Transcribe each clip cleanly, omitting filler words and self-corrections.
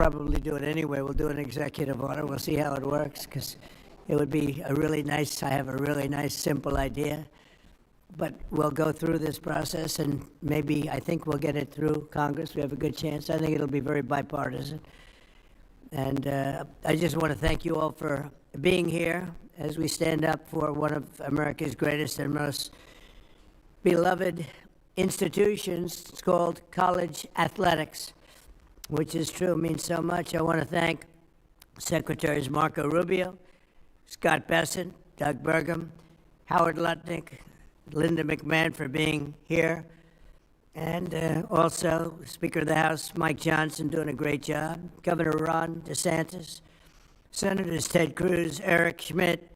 probably do it anyway. We'll do an executive order. We'll see how it works, because it would be a really nice, I have a really nice, simple idea. But we'll go through this process, and maybe, I think we'll get it through Congress. We have a good chance. I think it'll be very bipartisan. And I just want to thank you all for being here as we stand up for one of America's greatest and most beloved institutions. It's called college athletics, which is true, means so much. I want to thank Secretaries Marco Rubio, Scott Bessent, Doug Burgum, Howard Lutnick, Linda McMahon for being here, and also Speaker of the House Mike Johnson doing a great job, Governor Ron DeSantis, Senators Ted Cruz, Eric Schmidt,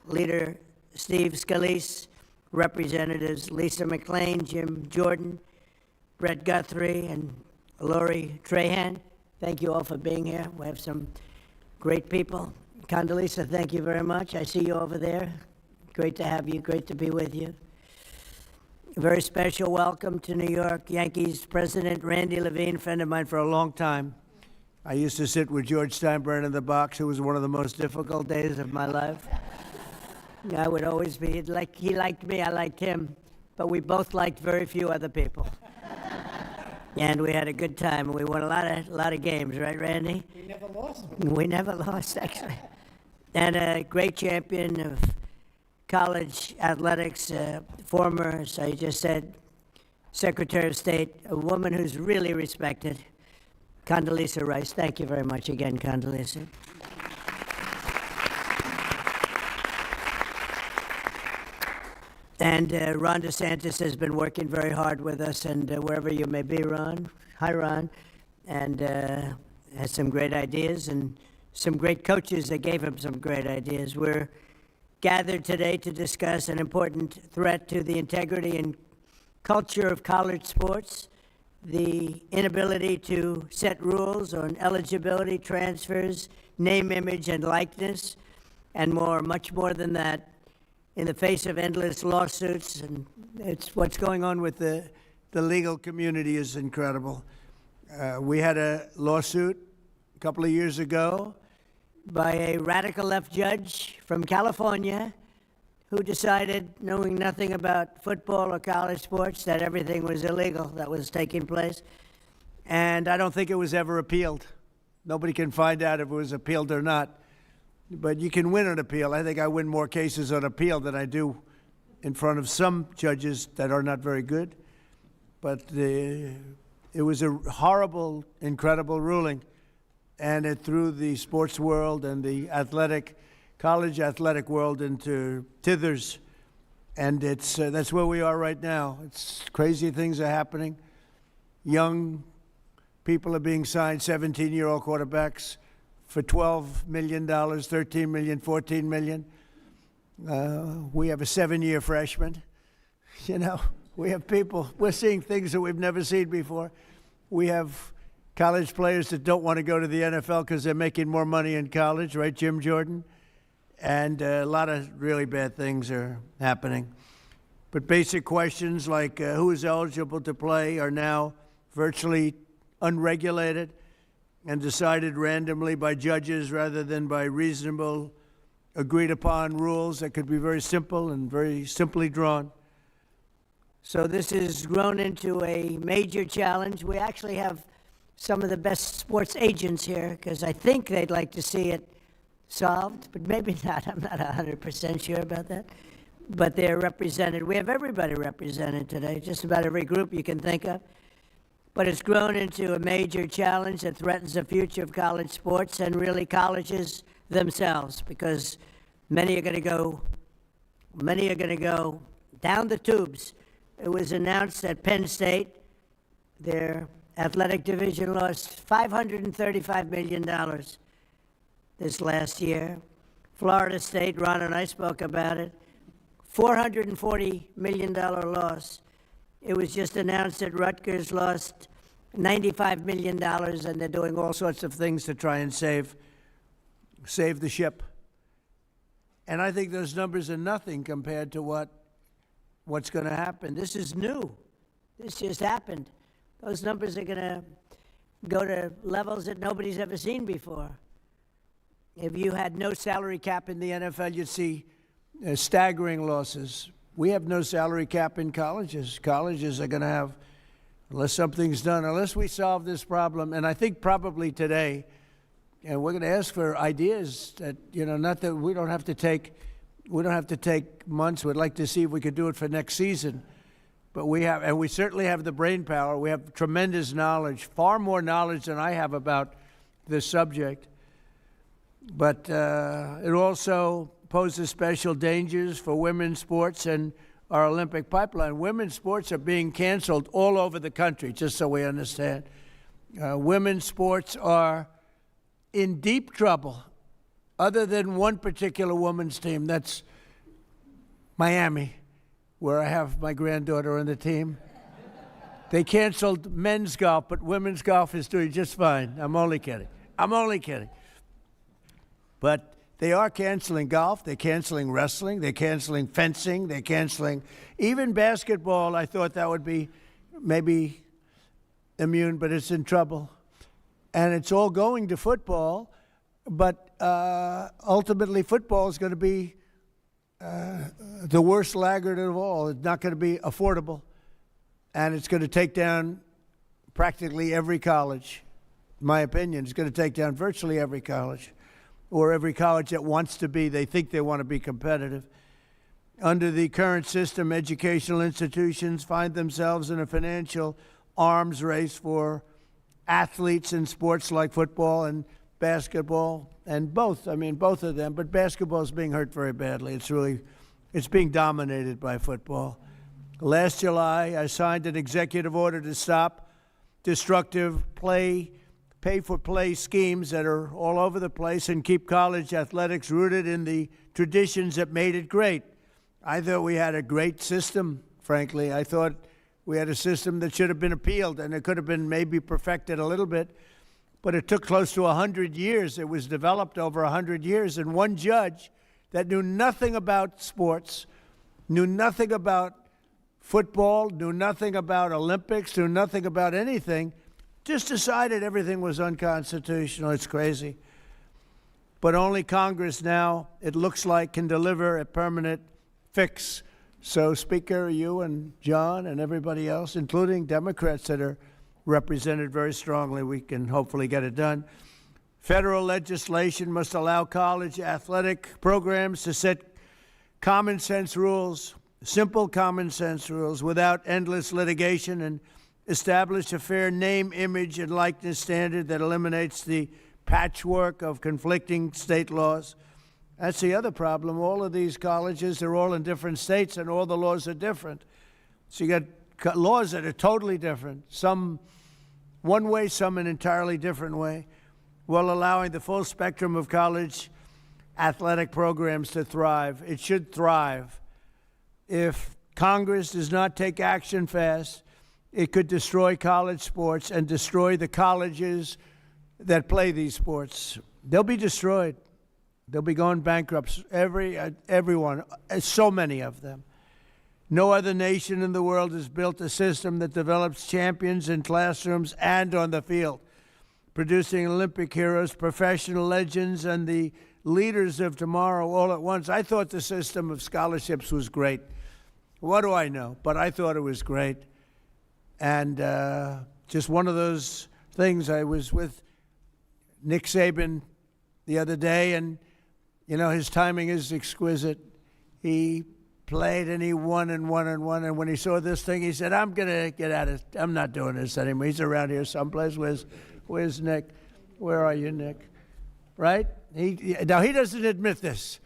Leader Steve Scalise, Representatives Lisa McClain, Jim Jordan, Brett Guthrie, and Lori Trahan. Thank you all for being here. We have some great people. Condoleezza, thank you very much. I see you over there. Great to have you. Great to be with you. A very special welcome to New York Yankees President Randy Levine, friend of mine for a long time. I used to sit with George Steinbrenner in the box. It was one of the most difficult days of my life. I would always be, he liked me, I liked him, but we both liked very few other people. And we had a good time. We won a lot of games, right, Randy? We never lost. We never lost, actually. And a great champion of college athletics, former, as I just said, Secretary of State, a woman who's really respected, Condoleezza Rice. Thank you very much again, Condoleezza. And Ron DeSantis has been working very hard with us, and wherever you may be, Ron, hi, Ron, and has some great ideas and some great coaches that gave him some great ideas. We're gathered today to discuss an important threat to the integrity and culture of college sports, the inability to set rules on eligibility, transfers, name, image, and likeness, and more, much more than that, in the face of endless lawsuits. And it's what's going on with the legal community is incredible. We had a lawsuit a couple of years ago by a radical left judge from California who decided, knowing nothing about football or college sports, that everything was illegal that was taking place. And I don't think it was ever appealed. Nobody can find out if it was appealed or not. But you can win an appeal. I think I win more cases on appeal than I do in front of some judges that are not very good. But it was a horrible, incredible ruling. And it threw the sports world and the college athletic world into tithers. And that's where we are right now. It's crazy things are happening. Young people are being signed, 17-year-old quarterbacks, for $12 million, $13 million, $14 million. We have a 7-year freshman. You know, we have people, we're seeing things that we've never seen before. We have college players that don't want to go to the NFL because they're making more money in college, right, Jim Jordan? And a lot of really bad things are happening. But basic questions like who is eligible to play are now virtually unregulated and decided randomly by judges rather than by reasonable, agreed-upon rules that could be very simple and very simply drawn. So this has grown into a major challenge. We actually have some of the best sports agents here, because I think they'd like to see it solved, but maybe not. I'm not 100% sure about that. But they're represented. We have everybody represented today, just about every group you can think of. But it's grown into a major challenge that threatens the future of college sports and really colleges themselves, because many are going to go down the tubes. It was announced that Penn State, their athletic division, lost $535 million this last year. Florida State, Ron and I spoke about it, $440 million loss. It was just announced that Rutgers lost $95 million, and they're doing all sorts of things to try and save the ship. And I think those numbers are nothing compared to what's going to happen. This is new. This just happened. Those numbers are going to go to levels that nobody's ever seen before. If you had no salary cap in the NFL, you'd see staggering losses. We have no salary cap in colleges. Colleges are going to have, unless something's done, unless we solve this problem, and I think probably today, and we're going to ask for ideas that, not that we don't have to take months. We'd like to see if we could do it for next season. But we certainly have the brain power. We have tremendous knowledge, far more knowledge than I have about this subject. But it also poses special dangers for women's sports and our Olympic pipeline. Women's sports are being canceled all over the country, just so we understand. Women's sports are in deep trouble, other than one particular women's team. That's Miami, where I have my granddaughter on the team. They canceled men's golf, but women's golf is doing just fine. I'm only kidding. But they are canceling golf. They're canceling wrestling. They're canceling fencing. They're canceling even basketball. I thought that would be maybe immune, but it's in trouble. And it's all going to football, but ultimately football is going to be the worst laggard of all. It's not going to be affordable, and it's going to take down practically every college. In my opinion, it's going to take down virtually every college, or every college that wants to be, they think they want to be competitive. Under the current system, educational institutions find themselves in a financial arms race for athletes in sports like football and basketball, and both of them, but basketball is being hurt very badly. It's being dominated by football. Last July, I signed an executive order to stop destructive pay-for-play schemes that are all over the place and keep college athletics rooted in the traditions that made it great. I thought we had a great system, frankly. I thought we had a system that should have been appealed, and it could have been maybe perfected a little bit. But it took close to 100 years. It was developed over 100 years. And one judge that knew nothing about sports, knew nothing about football, knew nothing about Olympics, knew nothing about anything, just decided everything was unconstitutional. It's crazy. But only Congress now, it looks like, can deliver a permanent fix. So, Speaker, you and John and everybody else, including Democrats that are represented very strongly, we can hopefully get it done. Federal legislation must allow college athletic programs to set common sense rules, simple common sense rules, without endless litigation, and establish a fair name, image, and likeness standard that eliminates the patchwork of conflicting state laws. That's the other problem. All of these colleges, they're all in different states, and all the laws are different. So you got laws that are totally different, some one way, some an entirely different way, while allowing the full spectrum of college athletic programs to thrive. It should thrive. If Congress does not take action fast, it could destroy college sports and destroy the colleges that play these sports. They'll be destroyed. They'll be going bankrupt. Everyone, so many of them. No other nation in the world has built a system that develops champions in classrooms and on the field, producing Olympic heroes, professional legends, and the leaders of tomorrow all at once. I thought the system of scholarships was great. What do I know? But I thought it was great. And just one of those things. I was with Nick Saban the other day, and, his timing is exquisite. He played and he won and won and won. And when he saw this thing, he said, I'm going to get out of it. I'm not doing this anymore. He's around here someplace. Where's Nick? Where are you, Nick? Right? Now, he doesn't admit this.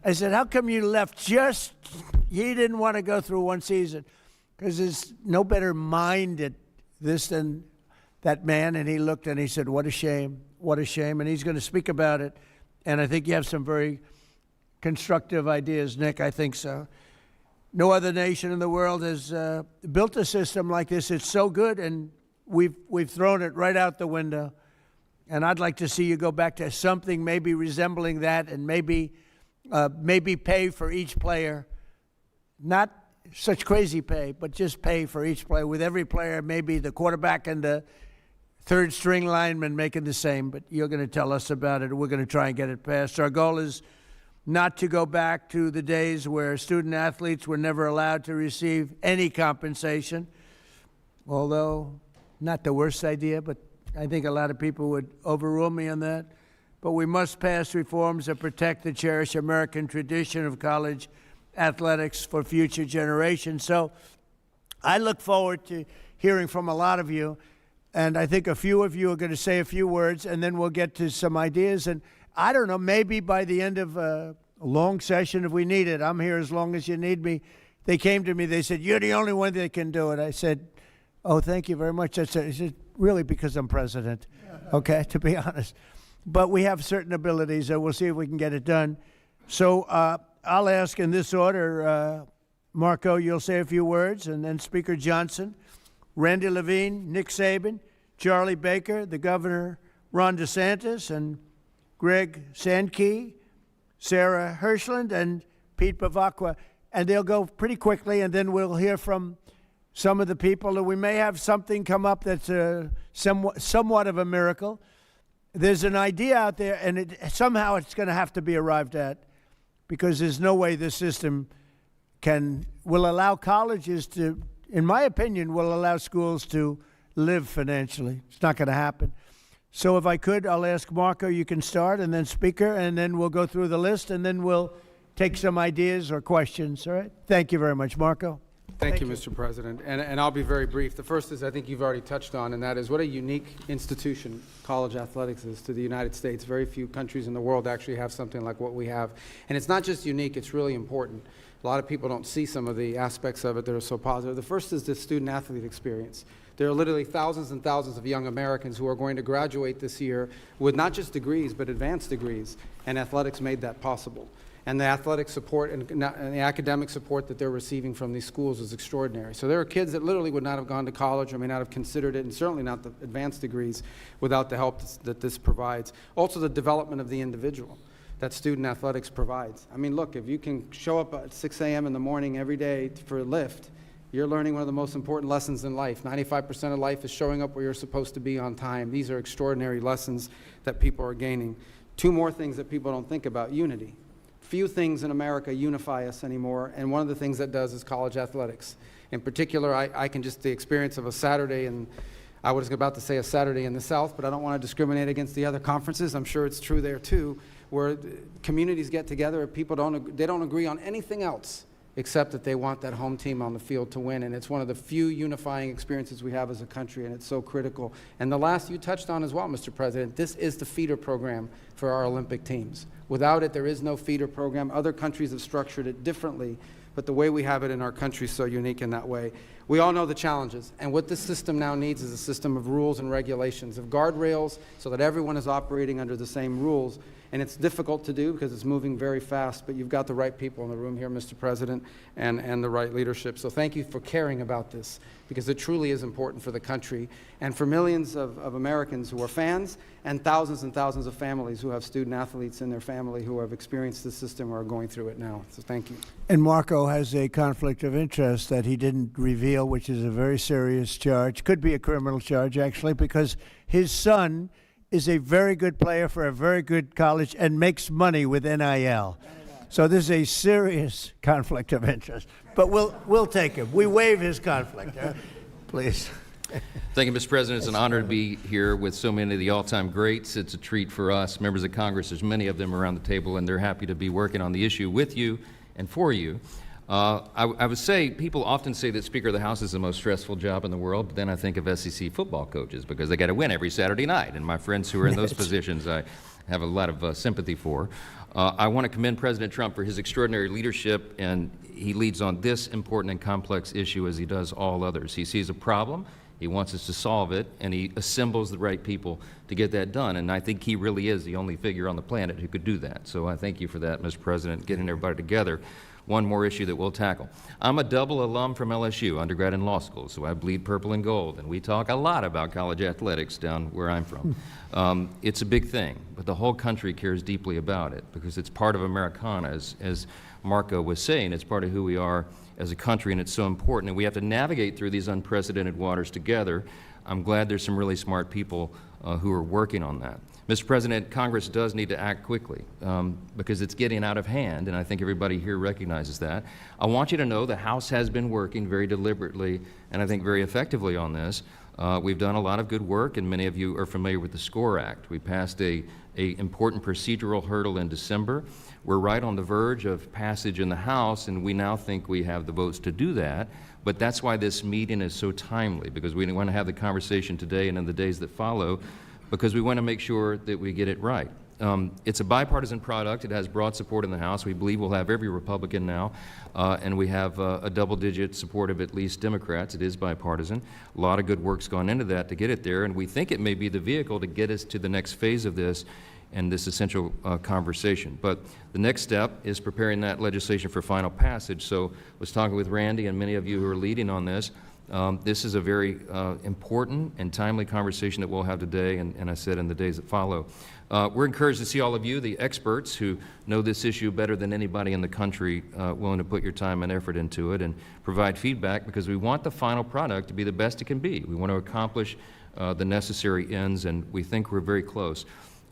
I said, how come you left he didn't want to go through one season? Because there's no better mind at this than that man. And he looked and he said, what a shame. What a shame. And he's going to speak about it. And I think you have some very constructive ideas, Nick. I think so. No other nation in the world has built a system like this. It's so good, and we've thrown it right out the window. And I'd like to see you go back to something maybe resembling that, and maybe pay for each player. Not such crazy pay, but just pay for each player. With every player, maybe the quarterback and the third string linemen making the same, but you're going to tell us about it. We're going to try and get it passed. Our goal is not to go back to the days where student athletes were never allowed to receive any compensation, although not the worst idea, but I think a lot of people would overrule me on that. But we must pass reforms that protect the cherished American tradition of college athletics for future generations. So I look forward to hearing from a lot of you, and I think a few of you are going to say a few words, and then we'll get to some ideas. And I don't know, maybe by the end of a long session, if we need it, I'm here as long as you need me. They came to me, they said, "You're the only one that can do it." I said, "Oh, thank you very much." I said, "Really, because I'm president," okay, to be honest. But we have certain abilities, and we'll see if we can get it done. So I'll ask in this order, Marco, you'll say a few words, and then Speaker Johnson, Randy Levine, Nick Saban, Charlie Baker, the Governor Ron DeSantis, and Greg Sankey, Sarah Hirschland, and Pete Bavacqua. And they'll go pretty quickly, and then we'll hear from some of the people. And we may have something come up that's somewhat of a miracle. There's an idea out there, and somehow it's going to have to be arrived at, because there's no way this system will allow colleges to, in my opinion, will allow schools to live financially. It's not going to happen. So if I could, I'll ask Marco, you can start, and then Speaker, and then we'll go through the list, and then we'll take some ideas or questions. All right? Thank you very much, Marco. Thank you, Mr. President. And I'll be very brief. The first is, I think you've already touched on, and that is what a unique institution college athletics is to the United States. Very few countries in the world actually have something like what we have. And it's not just unique, it's really important. A lot of people don't see some of the aspects of it that are so positive. The first is the student-athlete experience. There are literally thousands and thousands of young Americans who are going to graduate this year with not just degrees, but advanced degrees, and athletics made that possible. And the athletic support and the academic support that they're receiving from these schools is extraordinary. So there are kids that literally would not have gone to college or may not have considered it, and certainly not the advanced degrees, without the help that this provides. Also, the development of the individual that student athletics provides. I mean, look, if you can show up at 6 a.m. in the morning every day for a lift, you're learning one of the most important lessons in life. 95% of life is showing up where you're supposed to be on time. These are extraordinary lessons that people are gaining. Two more things that people don't think about: unity. Few things in America unify us anymore, and one of the things that does is college athletics. In particular, I can just, the experience of a Saturday, and I was about to say a Saturday in the South, but I don't want to discriminate against the other conferences. I'm sure it's true there too, where communities get together, people don't agree on anything else except that they want that home team on the field to win. And it's one of the few unifying experiences we have as a country, and it's so critical. And the last you touched on as well, Mr. President, this is the feeder program for our Olympic teams. Without it, there is no feeder program. Other countries have structured it differently, but the way we have it in our country is so unique in that way. We all know the challenges, and what this system now needs is a system of rules and regulations, of guardrails, so that everyone is operating under the same rules. And it's difficult to do because it's moving very fast, but you've got the right people in the room here, Mr. President, and the right leadership. So thank you for caring about this, because it truly is important for the country and for millions of Americans who are fans, and thousands of families who have student athletes in their family who have experienced the system or are going through it now. So thank you. And Marco has a conflict of interest that he didn't reveal, which is a very serious charge. Could be a criminal charge, actually, because his son is a very good player for a very good college and makes money with NIL. So this is a serious conflict of interest. But we'll take him. We waive his conflict. Please. Thank you, Mr. President. It's an honor to be here with so many of the all-time greats. It's a treat for us, members of Congress. There's many of them around the table, and they're happy to be working on the issue with you and for you. I would say, people often say that Speaker of the House is the most stressful job in the world, but then I think of SEC football coaches, because they got to win every Saturday night, and my friends who are in those positions I have a lot of sympathy for. I want to commend President Trump for his extraordinary leadership, and he leads on this important and complex issue as he does all others. He sees a problem, he wants us to solve it, and he assembles the right people to get that done, and I think he really is the only figure on the planet who could do that. So I thank you for that, Mr. President, getting everybody together. One more issue that we'll tackle. I'm a double alum from LSU, undergrad and law school, so I bleed purple and gold, and we talk a lot about college athletics down where I'm from. It's a big thing, but the whole country cares deeply about it, because it's part of Americana, as Marco was saying. It's part of who we are as a country, and it's so important, and we have to navigate through these unprecedented waters together. I'm glad there's some really smart people who are working on that. Mr. President, Congress does need to act quickly because it's getting out of hand, and I think everybody here recognizes that. I want you to know the House has been working very deliberately and I think very effectively on this. We've done a lot of good work, and many of you are familiar with the SCORE Act. We passed a important procedural hurdle in December. We're right on the verge of passage in the House, and we now think we have the votes to do that. But that's why this meeting is so timely, because we want to have the conversation today and in the days that follow, because we want to make sure that we get it right. It's a bipartisan product. It has broad support in the House. We believe we'll have every Republican now, and we have a double-digit support of at least Democrats. It is bipartisan. A lot of good work's gone into that to get it there, and we think it may be the vehicle to get us to the next phase of this and this essential conversation. But the next step is preparing that legislation for final passage. So I was talking with Randy and many of you who are leading on this. This is a very important and timely conversation that we'll have today, and I said in the days that follow. We're encouraged to see all of you, the experts who know this issue better than anybody in the country, willing to put your time and effort into it and provide feedback, because we want the final product to be the best it can be. We want to accomplish the necessary ends, and we think we're very close.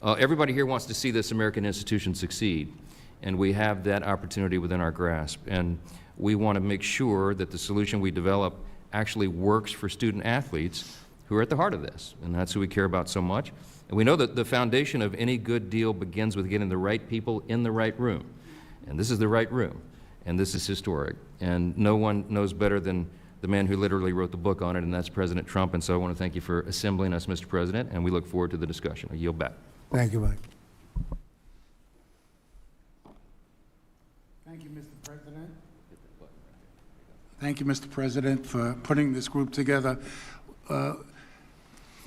Everybody here wants to see this American institution succeed, and we have that opportunity within our grasp. And we want to make sure that the solution we develop actually works for student athletes who are at the heart of this, and that's who we care about so much. And we know that the foundation of any good deal begins with getting the right people in the right room. And this is the right room, and this is historic. And no one knows better than the man who literally wrote the book on it, and that's President Trump. And so I want to thank you for assembling us, Mr. President, and we look forward to the discussion. I yield back. Thank you, Mike. Thank you, Mr. President. Thank you, Mr. President, for putting this group together.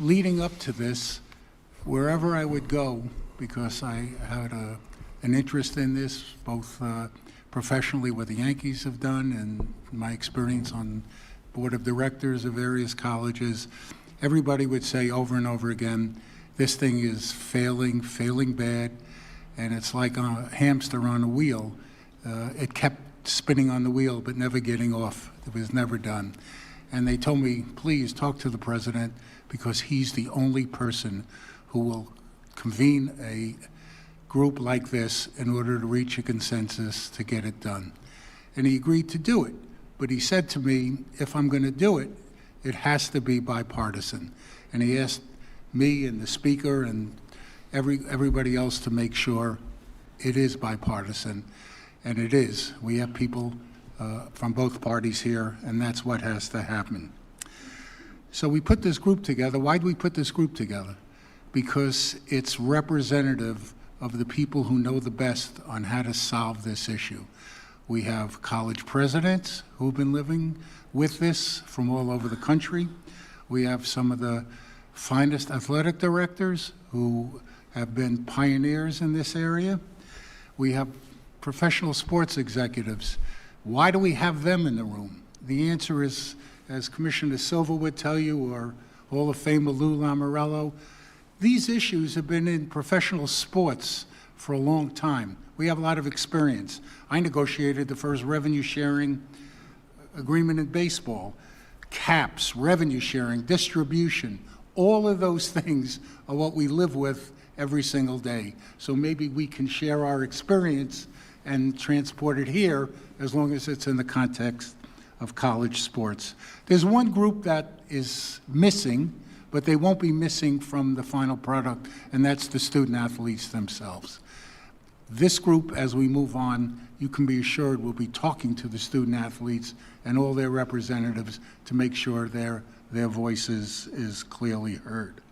Leading up to this, wherever I would go, because I had an interest in this, both professionally what the Yankees have done and my experience on board of directors of various colleges, everybody would say over and over again, this thing is failing bad, and it's like a hamster on a wheel. It kept spinning on the wheel but never getting off. It was never done. And they told me, please talk to the president, because he's the only person who will convene a group like this in order to reach a consensus to get it done. And he agreed to do it. But he said to me, if I'm going to do it, it has to be bipartisan. And he asked me and the speaker and everybody else to make sure it is bipartisan. And it is. We have people from both parties here, and that's what has to happen. So we put this group together. Why do we put this group together? Because it's representative of the people who know the best on how to solve this issue. We have college presidents who've been living with this from all over the country. We have some of the finest athletic directors who have been pioneers in this area. We have professional sports executives. Why do we have them in the room? The answer is, as Commissioner Silva would tell you, or Hall of Famer Lou Lamoriello, these issues have been in professional sports for a long time. We have a lot of experience. I negotiated the first revenue sharing agreement in baseball. Caps, revenue sharing, distribution, all of those things are what we live with every single day. So maybe we can share our experience and transport it here, as long as it's in the context of college sports. There's one group that is missing, but they won't be missing from the final product, and that's the student athletes themselves. This group, as we move on, you can be assured we'll be talking to the student athletes and all their representatives to make sure their voices is clearly heard.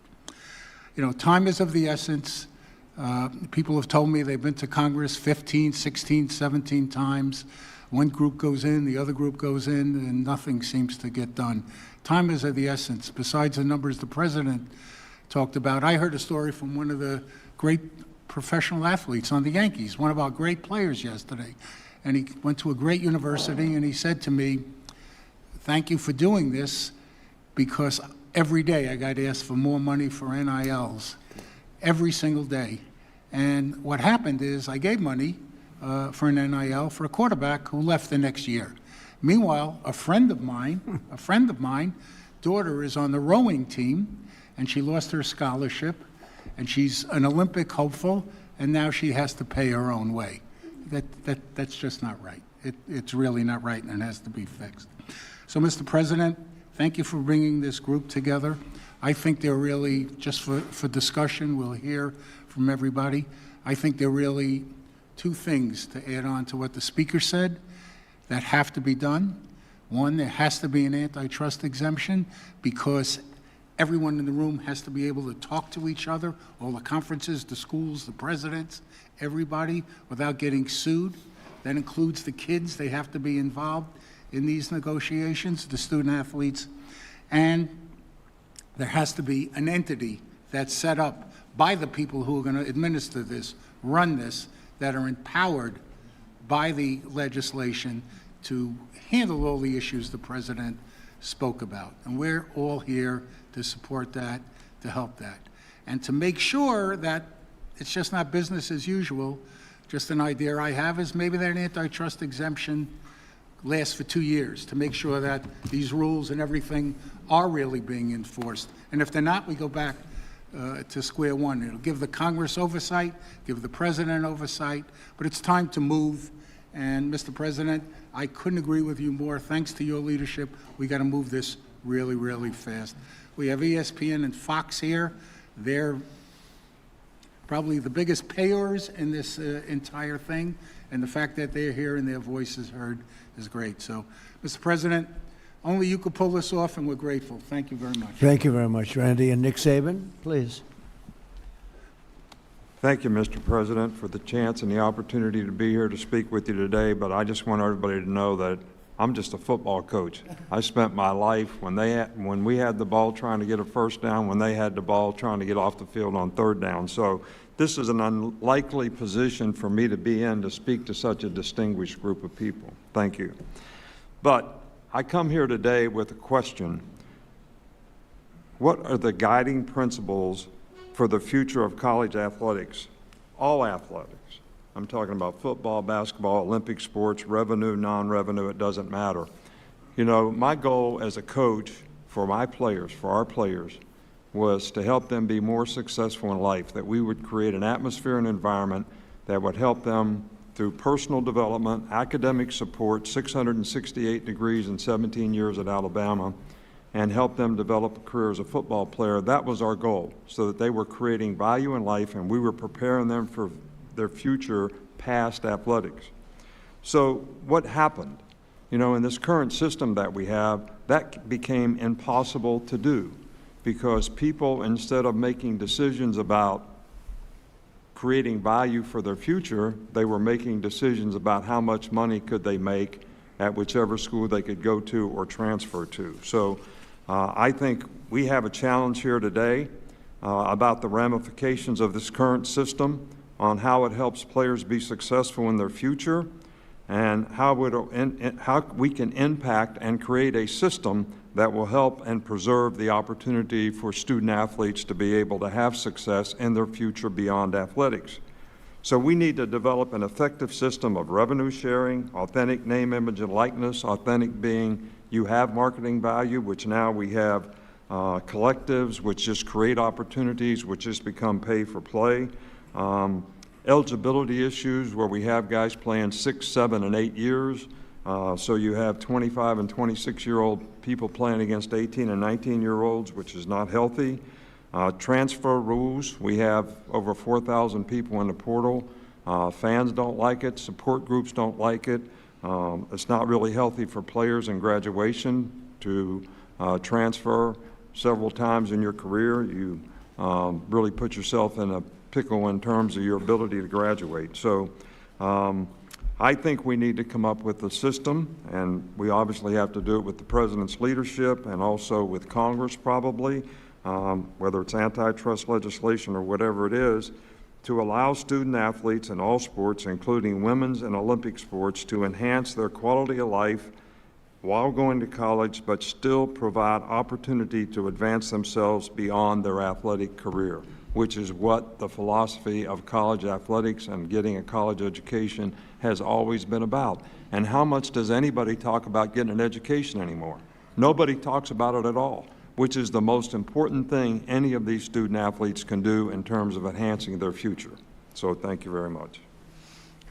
You know, time is of the essence. People have told me they've been to Congress 15, 16, 17 times. One group goes in, the other group goes in, and nothing seems to get done. Time is of the essence. Besides the numbers the president talked about, I heard a story from one of the great professional athletes on the Yankees, one of our great players yesterday. And he went to a great university, and he said to me, thank you for doing this, because every day I got asked for more money for NILs, every single day. And what happened is I gave money for an NIL for a quarterback who left the next year. Meanwhile, a friend of mine daughter is on the rowing team, and she lost her scholarship, and she's an Olympic hopeful, and now she has to pay her own way. That's just not right. It's really not right, and it has to be fixed. So, Mr. President, thank you for bringing this group together. I think they're really, just for discussion, we'll hear from everybody. I think there are really two things to add on to what the speaker said that have to be done. One, there has to be an antitrust exemption because everyone in the room has to be able to talk to each other, all the conferences, the schools, the presidents, everybody, without getting sued. That includes the kids. They have to be involved in these negotiations, the student athletes. And there has to be an entity that's set up by the people who are going to administer this, run this, that are empowered by the legislation to handle all the issues the president spoke about. And we're all here to support that, to help that. And to make sure that it's just not business as usual. Just an idea I have is maybe that an antitrust exemption lasts for 2 years to make sure that these rules and everything are really being enforced. And if they're not, we go back to square one. It'll give the Congress oversight, give the president oversight, but it's time to move. And Mr. President, I couldn't agree with you more. Thanks to your leadership, we got to move this really, really fast. We have ESPN and Fox here. They're probably the biggest payers in this entire thing, and the fact that they're here and their voice is heard is great. So, Mr. President, only you could pull this off, and we're grateful. Thank you very much. Thank you very much, Randy. And Nick Saban, please. Thank you, Mr. President, for the chance and the opportunity to be here to speak with you today, but I just want everybody to know that I'm just a football coach. I spent my life when we had the ball trying to get a first down, when they had the ball trying to get off the field on third down. So this is an unlikely position for me to be in to speak to such a distinguished group of people. Thank you. But I come here today with a question. What are the guiding principles for the future of college athletics? All athletics. I'm talking about football, basketball, Olympic sports, revenue, non-revenue, it doesn't matter. You know, my goal as a coach for my players, for our players, was to help them be more successful in life, that we would create an atmosphere and environment that would help them through personal development, academic support, 668 degrees and 17 years at Alabama, and help them develop a career as a football player. That was our goal, so that they were creating value in life and we were preparing them for their future past athletics. So what happened? You know, in this current system that we have, that became impossible to do because people, instead of making decisions about creating value for their future, they were making decisions about how much money could they make at whichever school they could go to or transfer to. So I think we have a challenge here today about the ramifications of this current system on how it helps players be successful in their future and how we can impact and create a system that will help and preserve the opportunity for student athletes to be able to have success in their future beyond athletics. So we need to develop an effective system of revenue sharing, authentic name, image, and likeness, authentic being you have marketing value, which now we have collectives, which just create opportunities, which just become pay for play. Eligibility issues where we have guys playing 6, 7, and 8 years. So you have 25 and 26-year-old people playing against 18 and 19-year-olds, which is not healthy. Transfer rules, we have over 4,000 people in the portal. Fans don't like it, support groups don't like it. It's not really healthy for players in graduation to transfer several times in your career. You really put yourself in a pickle in terms of your ability to graduate. So I think we need to come up with a system, and we obviously have to do it with the president's leadership and also with Congress probably, whether it's antitrust legislation or whatever it is, to allow student athletes in all sports, including women's and Olympic sports, to enhance their quality of life while going to college, but still provide opportunity to advance themselves beyond their athletic career, which is what the philosophy of college athletics and getting a college education has always been about. And how much does anybody talk about getting an education anymore? Nobody talks about it at all. which is the most important thing any of these student athletes can do in terms of enhancing their future. So thank you very much.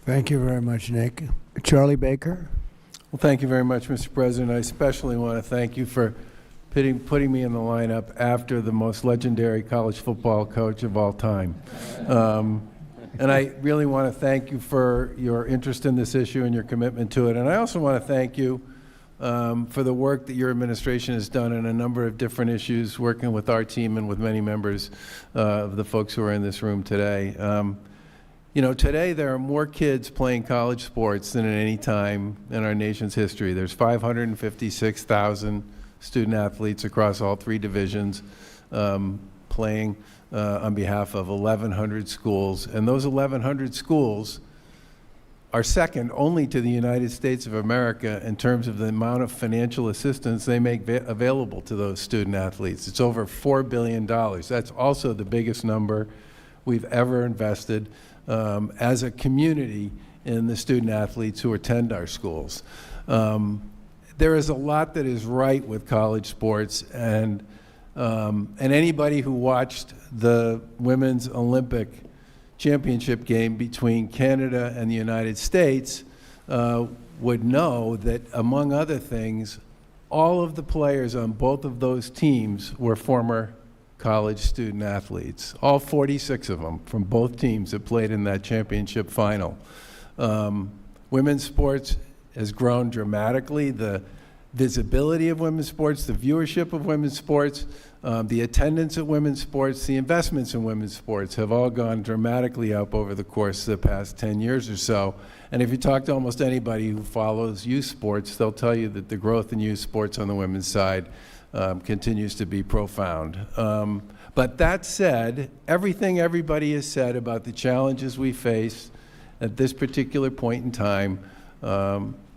Thank you very much, Nick. Charlie Baker? Well, thank you very much, Mr. President. I especially want to thank you for putting me in the lineup after the most legendary college football coach of all time. And I really want to thank you for your interest in this issue and your commitment to it. And I also want to thank you for the work that your administration has done in a number of different issues, working with our team and with many members of the folks who are in this room today. You know, today there are more kids playing college sports than at any time in our nation's history. There's 556,000 student athletes across all three divisions playing on behalf of 1,100 schools. And those 1,100 schools are second only to the United States of America in terms of the amount of financial assistance they make available to those student athletes. It's over $4 billion. That's also the biggest number we've ever invested as a community in the student athletes who attend our schools. There is a lot that is right with college sports, and anybody who watched the Women's Olympic Championship game between Canada and the United States would know that, among other things, all of the players on both of those teams were former college student athletes. All 46 of them from both teams that played in that championship final. Women's sports has grown dramatically. The visibility of women's sports, the viewership of women's sports, the attendance at women's sports, the investments in women's sports have all gone dramatically up over the course of the past 10 years or so. And if you talk to almost anybody who follows youth sports, they'll tell you that the growth in youth sports on the women's side continues to be profound. But that said, everything everybody has said about the challenges we face at this particular point in time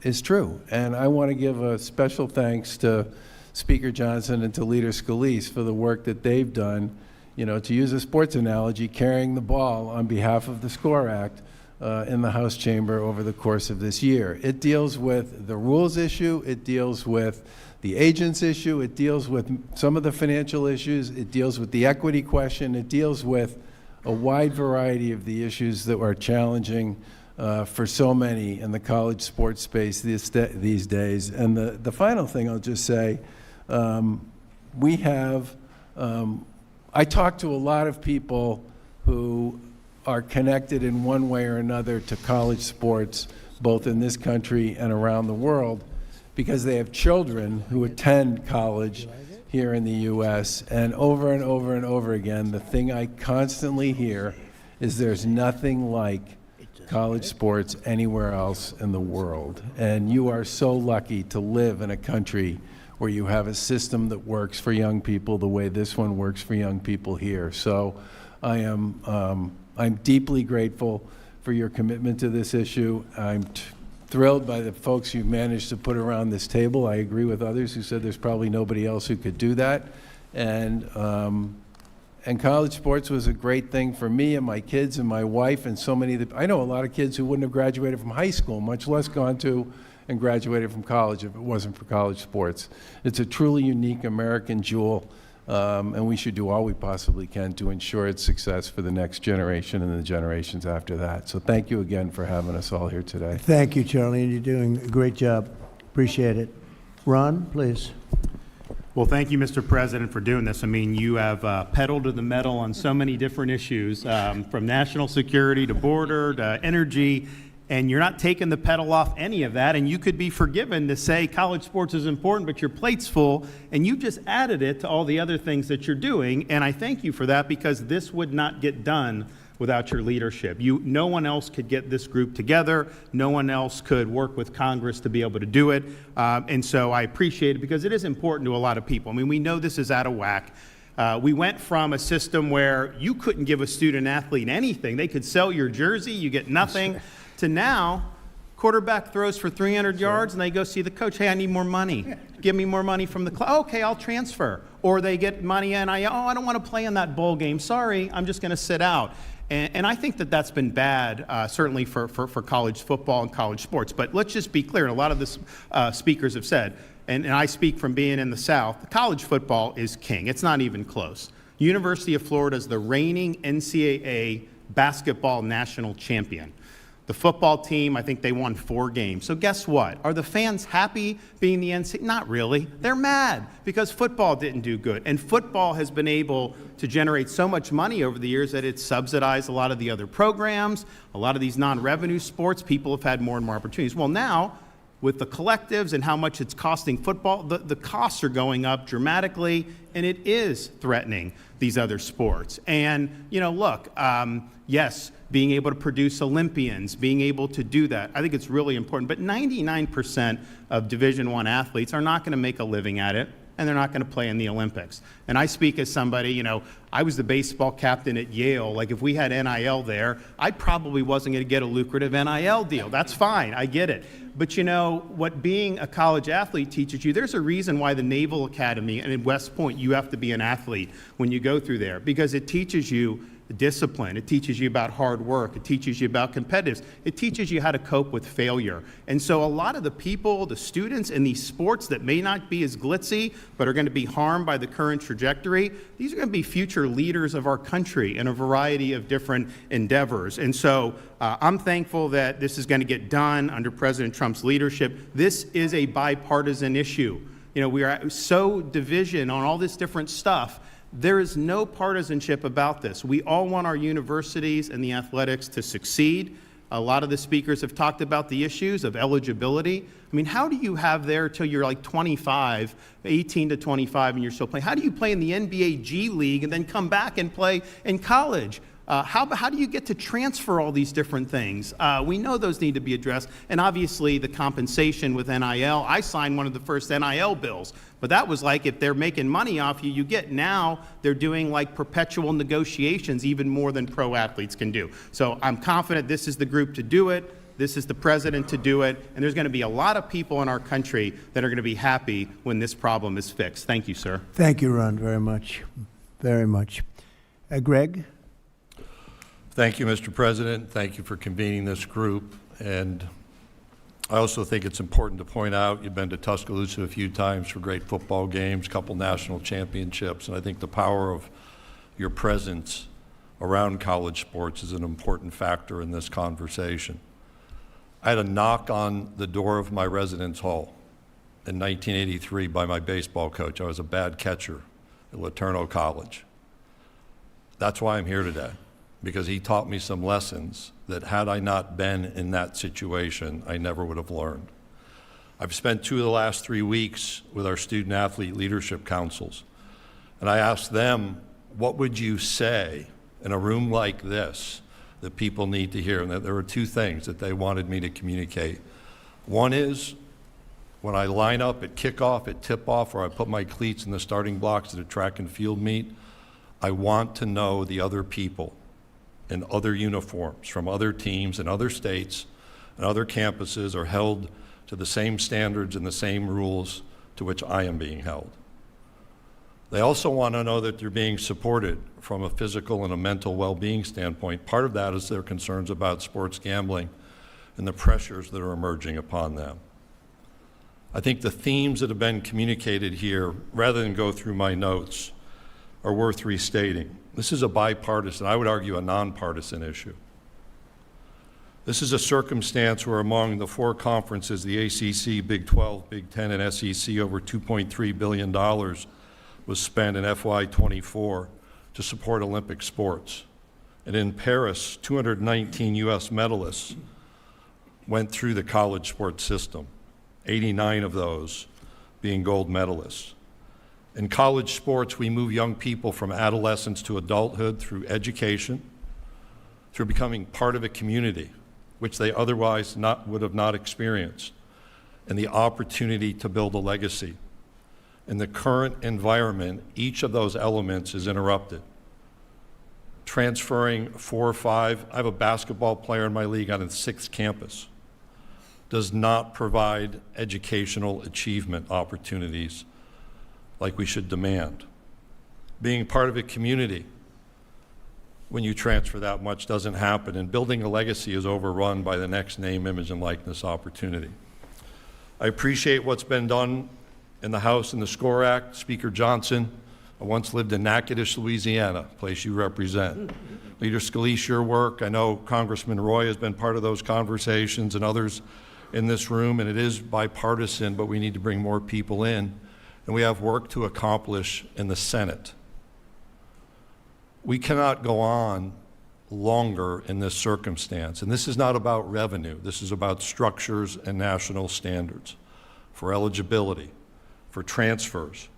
is true. And I want to give a special thanks to Speaker Johnson and to Leader Scalise for the work that they've done, you know, to use a sports analogy, carrying the ball on behalf of the SCORE Act in the House chamber over the course of this year. It deals with the rules issue, it deals with the agents issue, it deals with some of the financial issues, it deals with the equity question, it deals with a wide variety of the issues that are challenging for so many in the college sports space these days. And the final thing I'll just say, we have, I talk to a lot of people who are connected in one way or another to college sports, both in this country and around the world, because they have children who attend college here in the U.S. And over and over and over again, the thing I constantly hear is there's nothing like college sports anywhere else in the world. And you are so lucky to live in a country where you have a system that works for young people the way this one works for young people here. So I'm deeply grateful for your commitment to this issue. I'm thrilled by the folks you've managed to put around this table. I agree with others who said there's probably nobody else who could do that. And college sports was a great thing for me and my kids and my wife and so many I know a lot of kids who wouldn't have graduated from high school, much less gone to and graduated from college if it wasn't for college sports. It's a truly unique American jewel, and we should do all we possibly can to ensure its success for the next generation and the generations after that. So thank you again for having us all here today. Thank you, Charlie, and you're doing a great job. Appreciate it. Ron, please. Well, thank you, Mr. President, for doing this. I mean, you have pedaled to the metal on so many different issues, from national security to border to energy, and you're not taking the pedal off any of that, and you could be forgiven to say college sports is important, but your plate's full, and you just added it to all the other things that you're doing, and I thank you for that, because this would not get done without your leadership. No one else could get this group together. No one else could work with Congress to be able to do it. And so I appreciate it, because it is important to a lot of people. I mean, we know this is out of whack. We went from a system where you couldn't give a student athlete anything. They could sell your jersey, you get nothing, to now, quarterback throws for 300 yards and they go see the coach. Hey, I need more money. Give me more money from the club. Okay, I'll transfer. Or they get money and I don't want to play in that bowl game. Sorry, I'm just going to sit out. And I think that that's been bad, certainly for college football and college sports. But let's just be clear, and a lot of the speakers have said, and I speak from being in the South, college football is king. It's not even close. University of Florida is the reigning NCAA basketball national champion. The football team, I think they won 4 games. So guess what? Are the fans happy being the NCAA? Not really. They're mad because football didn't do good. And football has been able to generate so much money over the years that it's subsidized a lot of the other programs, a lot of these non-revenue sports. People have had more and more opportunities. Well, now, with the collectives and how much it's costing football, the costs are going up dramatically, and it is threatening these other sports. And, you know, look, yes, being able to produce Olympians, being able to do that, I think it's really important. But 99% of Division I athletes are not going to make a living at it, and they're not going to play in the Olympics. And I speak as somebody, you know, I was the baseball captain at Yale. Like, if we had NIL there, I probably wasn't going to get a lucrative NIL deal. That's fine. I get it. But, you know, what being a college athlete teaches you, there's a reason why the Naval Academy and in West Point, you have to be an athlete when you go through there, because it teaches you discipline. It teaches you about hard work. It teaches you about competitiveness. It teaches you how to cope with failure. And so a lot of the people, the students in these sports that may not be as glitzy, but are going to be harmed by the current trajectory, these are going to be future leaders of our country in a variety of different endeavors. And so I'm thankful that this is going to get done under President Trump's leadership. This is a bipartisan issue. You know, we are so division on all this different stuff. There is no partisanship about this. We all want our universities and the athletics to succeed. A lot of the speakers have talked about the issues of eligibility. I mean, how do you have there till you're like 25, 18 to 25, and you're still playing? How do you play in the NBA G League and then come back and play in college? How do you get to transfer all these different things? We know those need to be addressed. And obviously the compensation with NIL, I signed one of the first NIL bills, but that was like, if they're making money off you, you get. Now they're doing like perpetual negotiations, even more than pro athletes can do. So I'm confident this is the group to do it. This is the president to do it. And there's going to be a lot of people in our country that are going to be happy when this problem is fixed. Thank you, sir. Thank you, Ron, very much. Very much. Greg? Thank you, Mr. President. Thank you for convening this group. And I also think it's important to point out, you've been to Tuscaloosa a few times for great football games, a couple national championships, and I think the power of your presence around college sports is an important factor in this conversation. I had a knock on the door of my residence hall in 1983 by my baseball coach. I was a bad catcher at Laterno College. That's why I'm here today, because he taught me some lessons that had I not been in that situation, I never would have learned. I've spent 2 of the last 3 weeks with our student athlete leadership councils, and I asked them, what would you say in a room like this that people need to hear? And that there were 2 things that they wanted me to communicate. One is, when I line up at kickoff, at tip-off, or I put my cleats in the starting blocks at a track and field meet, I want to know the other people in other uniforms from other teams and other states and other campuses are held to the same standards and the same rules to which I am being held. They also want to know that they're being supported from a physical and a mental well-being standpoint. Part of that is their concerns about sports gambling and the pressures that are emerging upon them. I think the themes that have been communicated here, rather than go through my notes, are worth restating. This is a bipartisan, I would argue a nonpartisan issue. This is a circumstance where among the 4 conferences, the ACC, Big 12, Big 10, and SEC, over $2.3 billion was spent in FY24 to support Olympic sports. And in Paris, 219 US medalists went through the college sports system, 89 of those being gold medalists. In college sports, we move young people from adolescence to adulthood through education, through becoming part of a community, which they otherwise would have not experienced, and the opportunity to build a legacy. In the current environment, each of those elements is interrupted. Transferring 4 or 5, I have a basketball player in my league on the 6th campus, does not provide educational achievement opportunities like we should demand. Being part of a community when you transfer that much doesn't happen, and building a legacy is overrun by the next name, image, and likeness opportunity. I appreciate what's been done in the House and the SCORE Act. Speaker Johnson, I once lived in Natchitoches, Louisiana, a place you represent. Leader Scalise, your work, I know Congressman Roy has been part of those conversations and others in this room, and it is bipartisan, but we need to bring more people in, and we have work to accomplish in the Senate. We cannot go on longer in this circumstance, and this is not about revenue. This is about structures and national standards for eligibility, for transfers,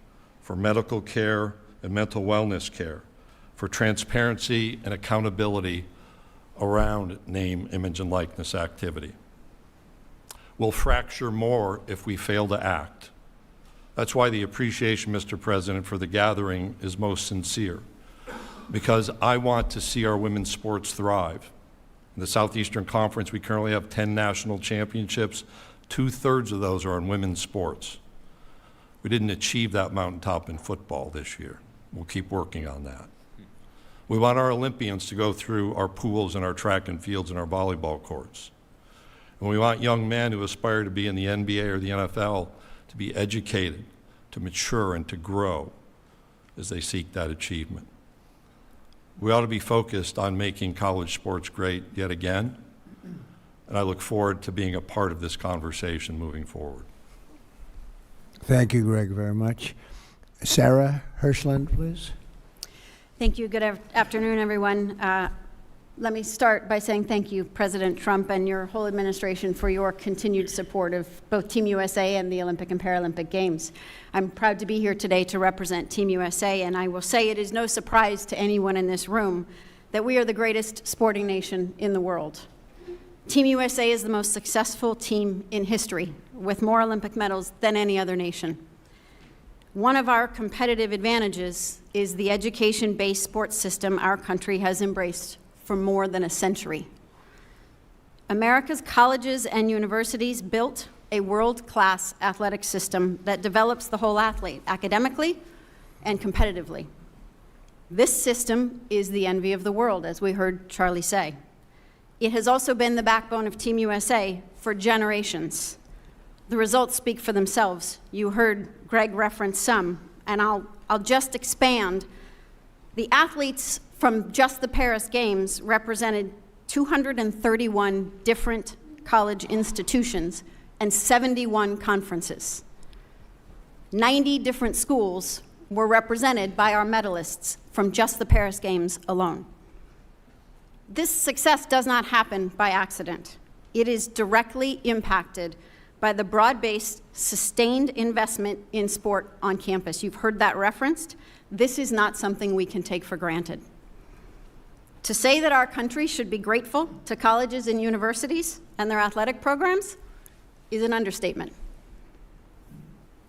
for medical care and mental wellness care, for transparency and accountability around name, image, and likeness activity. We'll fracture more if we fail to act. That's why the appreciation, Mr. President, for the gathering is most sincere, because I want to see our women's sports thrive. In the Southeastern Conference, we currently have 10 national championships. 2/3 of those are in women's sports. We didn't achieve that mountaintop in football this year. We'll keep working on that. We want our Olympians to go through our pools and our track and fields and our volleyball courts. And we want young men who aspire to be in the NBA or the NFL to be educated, to mature, and to grow as they seek that achievement. We ought to be focused on making college sports great yet again, and I look forward to being a part of this conversation moving forward. Thank you, Greg, very much. Sarah Hirschland, please. Thank you. Good afternoon, everyone. Let me start by saying thank you, President Trump and your whole administration, for your continued support of both Team USA and the Olympic and Paralympic Games. I'm proud to be here today to represent Team USA, and I will say it is no surprise to anyone in this room that we are the greatest sporting nation in the world. Team USA is the most successful team in history, with more Olympic medals than any other nation. One of our competitive advantages is the education-based sports system our country has embraced for more than a century. America's colleges and universities built a world-class athletic system that develops the whole athlete, academically and competitively. This system is the envy of the world, as we heard Charlie say. It has also been the backbone of Team USA for generations. The results speak for themselves. You heard Greg reference some, and I'll just expand. The athletes from just the Paris Games represented 231 different college institutions and 71 conferences. 90 different schools were represented by our medalists from just the Paris Games alone. This success does not happen by accident. It is directly impacted by the broad-based, sustained investment in sport on campus. You've heard that referenced. This is not something we can take for granted. To say that our country should be grateful to colleges and universities and their athletic programs is an understatement.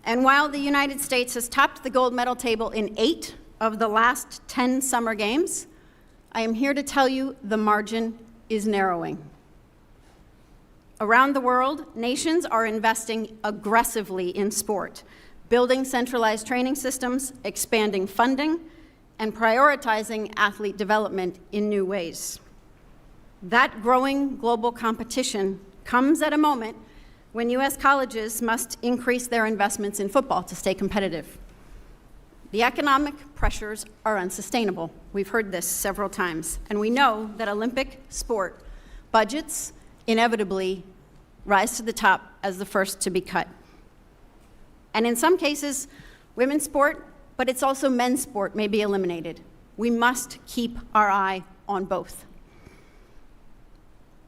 And while the United States has topped the gold medal table in 8 of the last 10 summer games, I am here to tell you the margin is narrowing. Around the world, nations are investing aggressively in sport, building centralized training systems, expanding funding, and prioritizing athlete development in new ways. That growing global competition comes at a moment when U.S. colleges must increase their investments in football to stay competitive. The economic pressures are unsustainable. We've heard this several times, and we know that Olympic sport budgets inevitably rise to the top as the first to be cut. And in some cases, women's sport, but it's also men's sport, may be eliminated. We must keep our eye on both.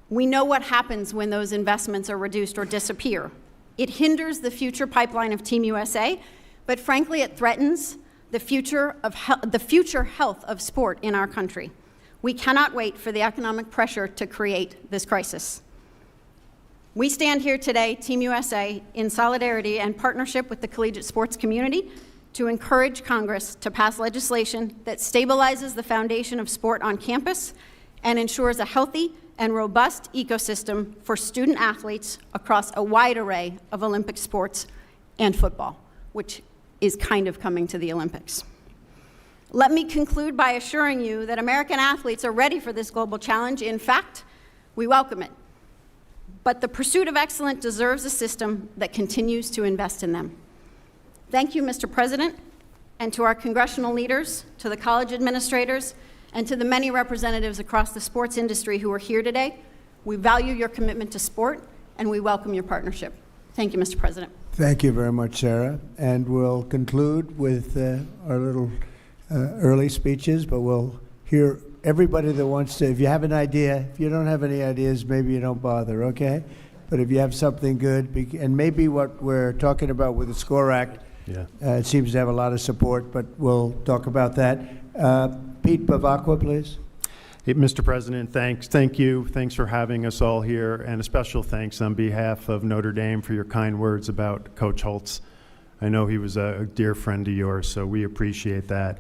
We know what happens when those investments are reduced or disappear. It hinders the future pipeline of Team USA, but frankly, it threatens the future health of sport in our country. We cannot wait for the economic pressure to create this crisis. We stand here today, Team USA, in solidarity and partnership with the collegiate sports community to encourage Congress to pass legislation that stabilizes the foundation of sport on campus and ensures a healthy and robust ecosystem for student athletes across a wide array of Olympic sports and football, which is kind of coming to the Olympics. Let me conclude by assuring you that American athletes are ready for this global challenge. In fact, we welcome it. But the pursuit of excellence deserves a system that continues to invest in them. Thank you, Mr. President, and to our congressional leaders, to the college administrators, and to the many representatives across the sports industry who are here today. We value your commitment to sport, and we welcome your partnership. Thank you, Mr. President. Thank you very much, Sarah. And we'll conclude with our little early speeches, but we'll hear everybody that wants to. If you have an idea, if you don't have any ideas, maybe you don't bother, okay? But if you have something good, and maybe what we're talking about with the SCORE Act, it seems to have a lot of support, but we'll talk about that. Pete Bavacqua, please. Hey, Mr. President, thank you. Thanks for having us all here, and a special thanks on behalf of Notre Dame for your kind words about Coach Holtz. I know he was a dear friend of yours, so we appreciate that.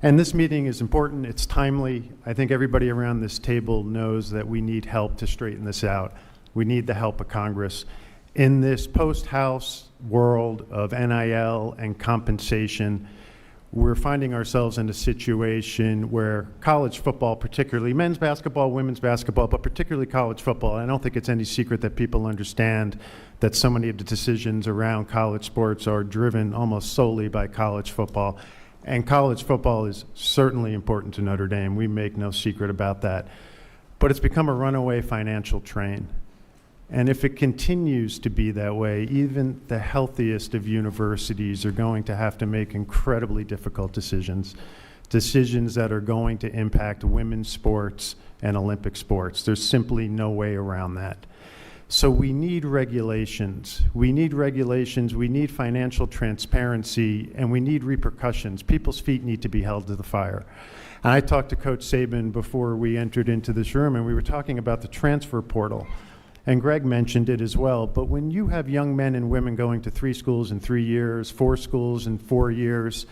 And this meeting is important. It's timely. I think everybody around this table knows that we need help to straighten this out. We need the help of Congress. In this post-House world of NIL and compensation, we're finding ourselves in a situation where college football, particularly men's basketball, women's basketball, but particularly college football, I don't think it's any secret that people understand that so many of the decisions around college sports are driven almost solely by college football. And college football is certainly important to Notre Dame. We make no secret about that. But it's become a runaway financial train. And if it continues to be that way, even the healthiest of universities are going to have to make incredibly difficult decisions that are going to impact women's sports and Olympic sports. There's simply no way around that. So we need regulations. We need financial transparency, and we need repercussions. People's feet need to be held to the fire. And I talked to Coach Saban before we entered into this room, and we were talking about the transfer portal. And Greg mentioned it as well, but when you have young men and women going to 3 schools in 3 years, 4 schools in 4 years,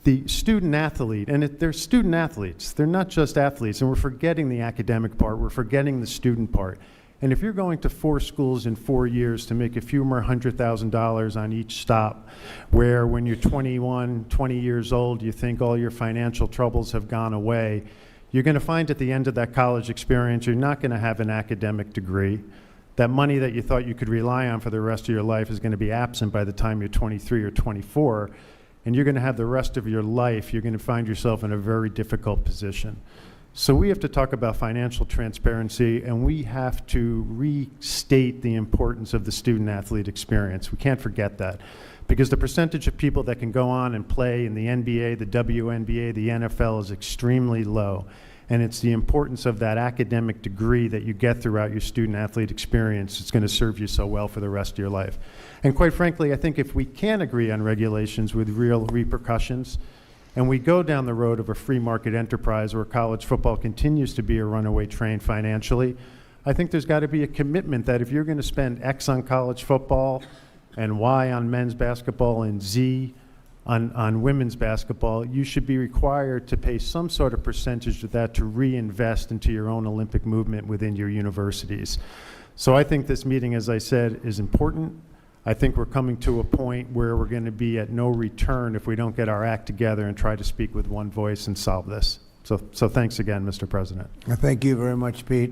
the student athlete, and they're student athletes, they're not just athletes, and we're forgetting the academic part, we're forgetting the student part. And if you're going to 4 schools in 4 years to make a few more $100,000 on each stop, where when you're 21, 20 years old, you think all your financial troubles have gone away, you're going to find at the end of that college experience, you're not going to have an academic degree. That money that you thought you could rely on for the rest of your life is going to be absent by the time you're 23 or 24, and you're going to have the rest of your life, you're going to find yourself in a very difficult position. So we have to talk about financial transparency, and we have to restate the importance of the student-athlete experience. We can't forget that, because the percentage of people that can go on and play in the NBA, the WNBA, the NFL is extremely low. And it's the importance of that academic degree that you get throughout your student-athlete experience that's going to serve you so well for the rest of your life. And quite frankly, I think if we can agree on regulations with real repercussions, and we go down the road of a free market enterprise where college football continues to be a runaway train financially, I think there's got to be a commitment that if you're going to spend X on college football and Y on men's basketball and Z on women's basketball, you should be required to pay some sort of percentage of that to reinvest into your own Olympic movement within your universities. So I think this meeting, as I said, is important. I think we're coming to a point where we're going to be at no return if we don't get our act together and try to speak with one voice and solve this. So thanks again, Mr. President. Thank you very much, Pete.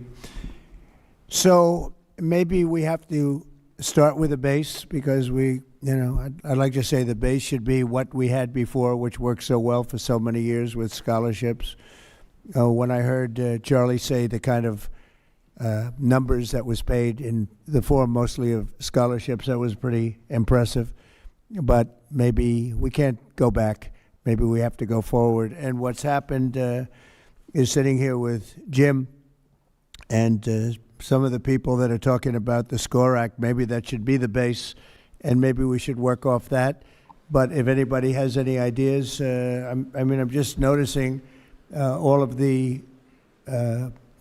So maybe we have to start with a base, because I'd like to say the base should be what we had before, which worked so well for so many years with scholarships. When I heard Charlie say the kind of numbers that was paid in the form mostly of scholarships, that was pretty impressive. But maybe we can't go back. Maybe we have to go forward. And what's happened is sitting here with Jim and some of the people that are talking about the SCORE Act, maybe that should be the base, and maybe we should work off that. But if anybody has any ideas, I'm just noticing all of the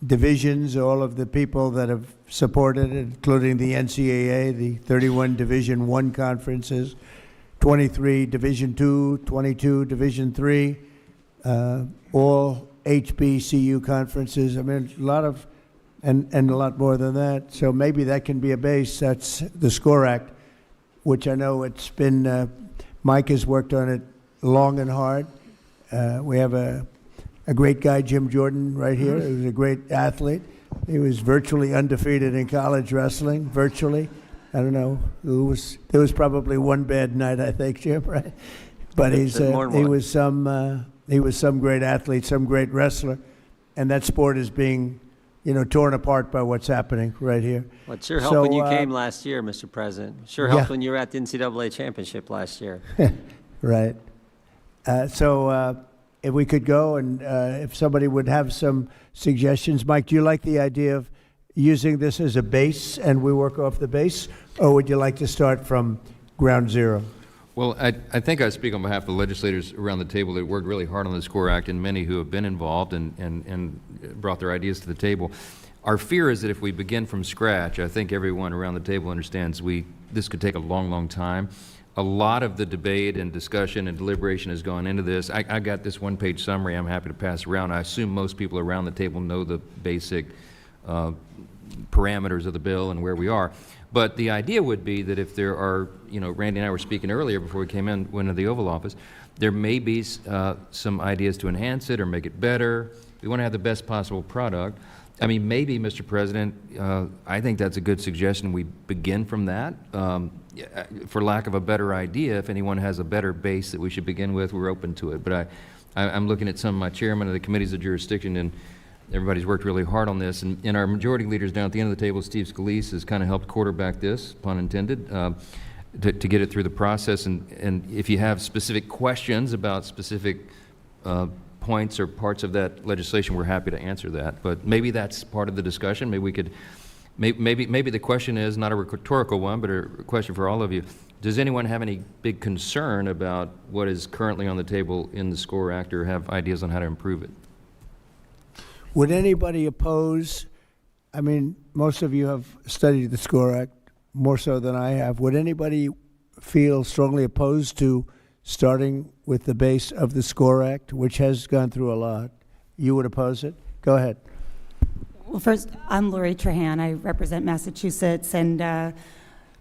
divisions, all of the people that have supported it, including the NCAA, the 31 Division I conferences, 23 Division II, 22 Division III, all HBCU conferences. A lot of, and a lot more than that. So maybe that can be a base. That's the SCORE Act, which I know it's been, Mike has worked on it long and hard. We have a great guy, Jim Jordan, right here. He was a great athlete. He was virtually undefeated in college wrestling, virtually. I don't know. There was probably one bad night, I think, Jim, right? But he was some great athlete, some great wrestler, and that sport is being, torn apart by what's happening right here. Well, it sure helped when you came last year, Mr. President. Sure helped when you were at the NCAA championship last year. Right. If we could go and if somebody would have some suggestions. Mike, do you like the idea of using this as a base and we work off the base, or would you like to start from ground zero? Well, I think I speak on behalf of the legislators around the table that worked really hard on the SCORE Act and many who have been involved and brought their ideas to the table. Our fear is that if we begin from scratch, I think everyone around the table understands this could take a long, long time. A lot of the debate and discussion and deliberation has gone into this. I got this one-page summary I'm happy to pass around. I assume most people around the table know the basic parameters of the bill and where we are. But the idea would be that if there are, Randy and I were speaking earlier before we went into the Oval Office, there may be some ideas to enhance it or make it better. We want to have the best possible product. I mean, maybe, Mr. President, I think that's a good suggestion. We begin from that. For lack of a better idea, if anyone has a better base that we should begin with, we're open to it. But I'm looking at some of my chairmen of the committees of jurisdiction, and everybody's worked really hard on this. And our majority leaders down at the end of the table, Steve Scalise, has kind of helped quarterback this, pun intended, to get it through the process. And if you have specific questions about specific points or parts of that legislation, we're happy to answer that. But maybe that's part of the discussion. Maybe we could, maybe the question is not a rhetorical one, but a question for all of you. Does anyone have any big concern about what is currently on the table in the SCORE Act, or have ideas on how to improve it? Would anybody oppose, I mean, most of you have studied the SCORE Act more so than I have. Would anybody feel strongly opposed to starting with the base of the SCORE Act, which has gone through a lot? You would oppose it? Go ahead. Well, first, I'm Lori Trahan. I represent Massachusetts and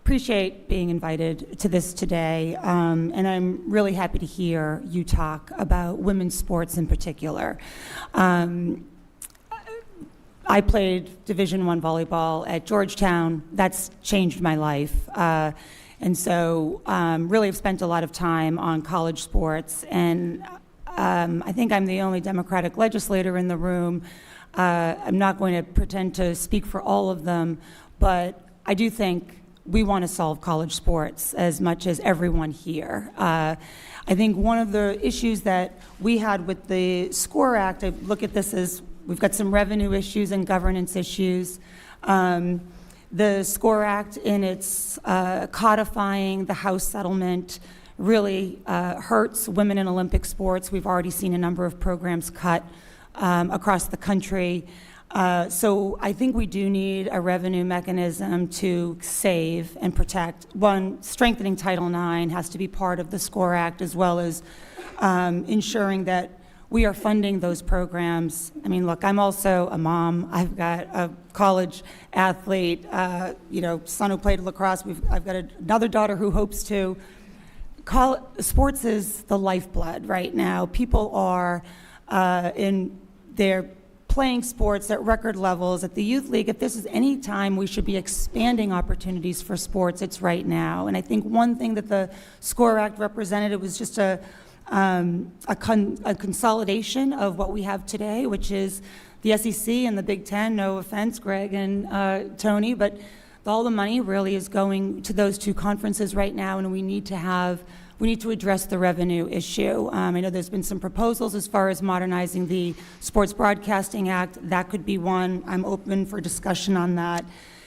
appreciate being invited to this today. And I'm really happy to hear you talk about women's sports in particular. I played Division I volleyball at Georgetown. That's changed my life. And so really have spent a lot of time on college sports. And I think I'm the only Democratic legislator in the room. I'm not going to pretend to speak for all of them, but I do think we want to solve college sports as much as everyone here. I think one of the issues that we had with the SCORE Act, I look at this as we've got some revenue issues and governance issues. The SCORE Act, in its codifying the House settlement, really hurts women in Olympic sports. We've already seen a number of programs cut across the country. So I think we do need a revenue mechanism to save and protect. One, strengthening Title IX has to be part of the SCORE Act, as well as ensuring that we are funding those programs. I mean, look, I'm also a mom. I've got a college athlete, son who played lacrosse. I've got another daughter who hopes to. Sports is the lifeblood right now. People are they're playing sports at record levels at the youth league. If this is any time we should be expanding opportunities for sports, it's right now. And I think one thing that the SCORE Act represented, it was just a consolidation of what we have today, which is the SEC and the Big Ten. No offense, Greg and Tony, but all the money really is going to those two conferences right now, and we need to address the revenue issue. I know there's been some proposals as far as modernizing the Sports Broadcasting Act. That could be one. I'm open for discussion on that.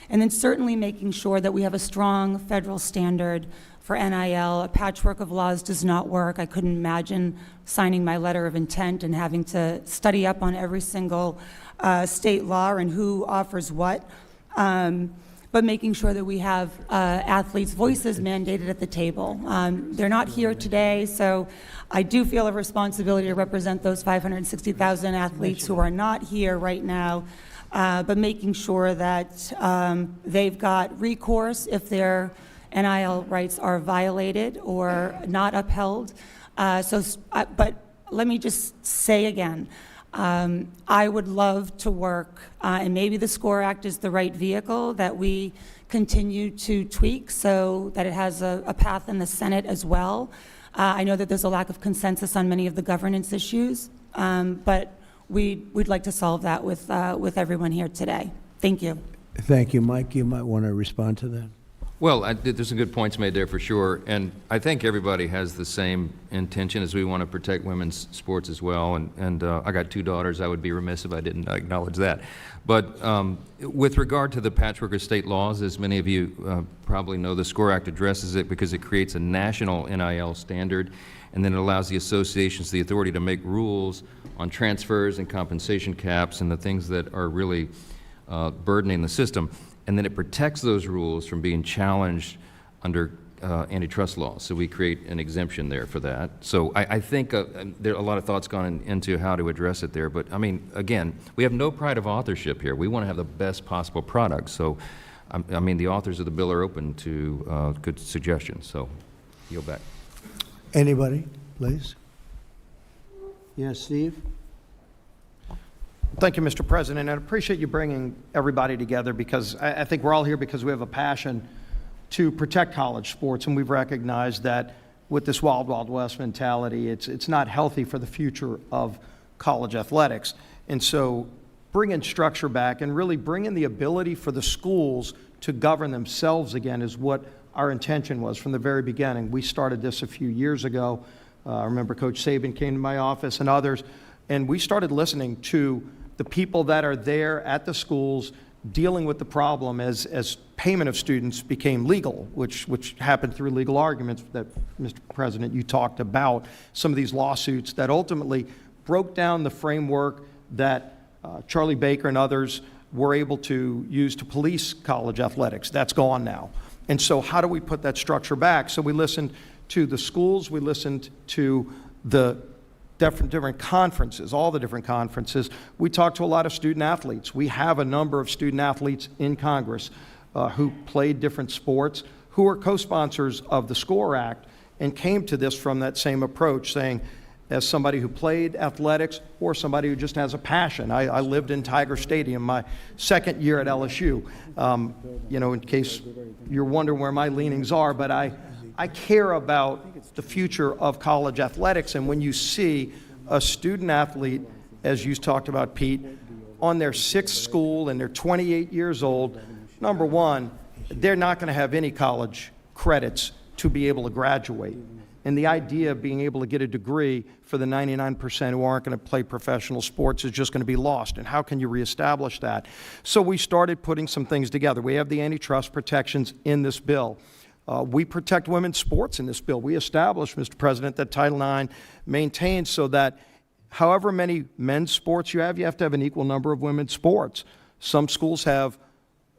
And then certainly making sure that we have a strong federal standard for NIL. A patchwork of laws does not work. I couldn't imagine signing my letter of intent and having to study up on every single state law and who offers what. But making sure that we have athletes' voices mandated at the table. They're not here today, so I do feel a responsibility to represent those 560,000 athletes who are not here right now, but making sure that they've got recourse if their NIL rights are violated or not upheld. But let me just say again, I would love to work, and maybe the SCORE Act is the right vehicle, that we continue to tweak so that it has a path in the Senate as well. I know that there's a lack of consensus on many of the governance issues, but we'd like to solve that with everyone here today. Thank you. Thank you. Mike, you might want to respond to that. Well, there's some good points made there for sure, and I think everybody has the same intention as we want to protect women's sports as well, and I got 2 daughters. I would be remiss if I didn't acknowledge that. But with regard to the patchwork of state laws, as many of you probably know, the SCORE Act addresses it because it creates a national NIL standard, and then it allows the associations the authority to make rules on transfers and compensation caps and the things that are really burdening the system. And then it protects those rules from being challenged under antitrust laws. So we create an exemption there for that. So I think there are a lot of thoughts gone into how to address it there. But I mean, again, we have no pride of authorship here. We want to have the best possible product. So, I mean, the authors of the bill are open to good suggestions. So, yield back. Anybody, please? Yes, Steve? Thank you, Mr. President. I appreciate you bringing everybody together, because I think we're all here because we have a passion to protect college sports, and we've recognized that with this wild, wild west mentality, it's not healthy for the future of college athletics. And so bringing structure back and really bringing the ability for the schools to govern themselves again is what our intention was from the very beginning. We started this a few years ago. I remember Coach Saban came to my office and others, and we started listening to the people that are there at the schools dealing with the problem as payment of students became legal, which happened through legal arguments that, Mr. President, you talked about, some of these lawsuits that ultimately broke down the framework that Charlie Baker and others were able to use to police college athletics. That's gone now. And so how do we put that structure back? So we listened to the schools, we listened to the different conferences, all the different conferences. We talked to a lot of student athletes. We have a number of student athletes in Congress who played different sports, who are co-sponsors of the SCORE Act, and came to this from that same approach, saying, as somebody who played athletics or somebody who just has a passion. I lived in Tiger Stadium my second year at LSU. You know, in case you're wondering where my leanings are, but I care about the future of college athletics, and when you see a student athlete, as you talked about, Pete, on their 6th school and they're 28 years old, number one, they're not going to have any college credits to be able to graduate. And the idea of being able to get a degree for the 99% who aren't going to play professional sports is just going to be lost. And how can you reestablish that? So we started putting some things together. We have the antitrust protections in this bill. We protect women's sports in this bill. We established, Mr. President, that Title IX maintains so that however many men's sports you have to have an equal number of women's sports. Some schools have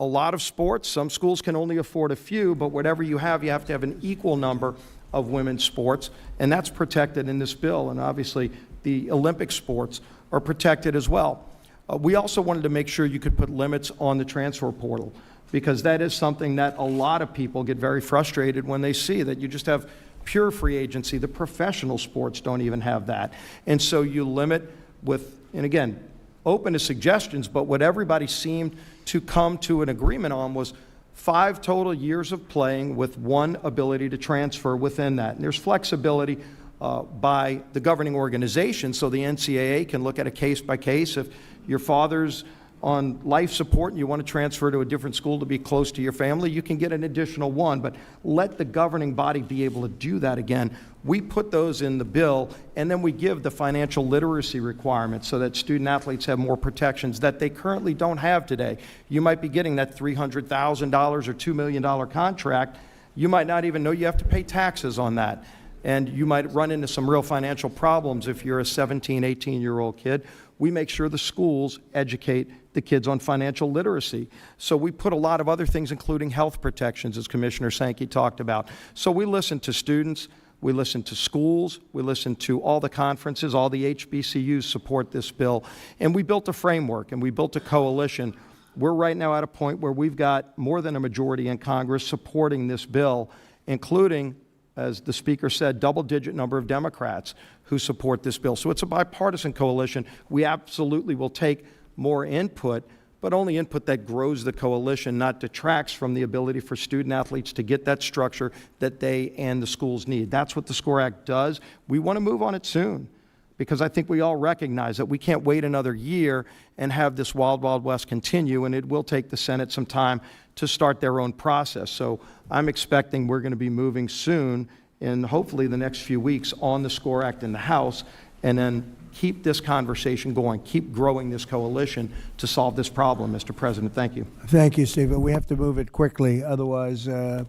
a lot of sports. Some schools can only afford a few, but whatever you have to have an equal number of women's sports, and that's protected in this bill. And obviously, the Olympic sports are protected as well. We also wanted to make sure you could put limits on the transfer portal, because that is something that a lot of people get very frustrated when they see that you just have pure free agency. The professional sports don't even have that. And so you limit with, and again, open to suggestions, but what everybody seemed to come to an agreement on was 5 total years of playing with 1 ability to transfer within that. And there's flexibility by the governing organization, so the NCAA can look at a case by case. If your father's on life support and you want to transfer to a different school to be close to your family, you can get an additional 1, but let the governing body be able to do that again. We put those in the bill, and then we give the financial literacy requirements so that student athletes have more protections that they currently don't have today. You might be getting that $300,000 or $2 million contract. You might not even know you have to pay taxes on that. And you might run into some real financial problems if you're a 17, 18-year-old kid. We make sure the schools educate the kids on financial literacy. So we put a lot of other things, including health protections, as Commissioner Sankey talked about. So we listen to students, we listen to schools, we listen to all the conferences, all the HBCUs support this bill. And we built a framework, and we built a coalition. We're right now at a point where we've got more than a majority in Congress supporting this bill, including as the speaker said, double-digit number of Democrats who support this bill. So it's a bipartisan coalition. We absolutely will take more input, but only input that grows the coalition, not detracts from the ability for student athletes to get that structure that they and the schools need. That's what the SCORE Act does. We want to move on it soon, because I think we all recognize that we can't wait another year and have this wild, wild west continue, and it will take the Senate some time to start their own process. So I'm expecting we're going to be moving soon, in hopefully the next few weeks, on the SCORE Act in the House, and then keep this conversation going, keep growing this coalition to solve this problem, Mr. President. Thank you. Thank you, Stephen. We have to move it quickly, otherwise you're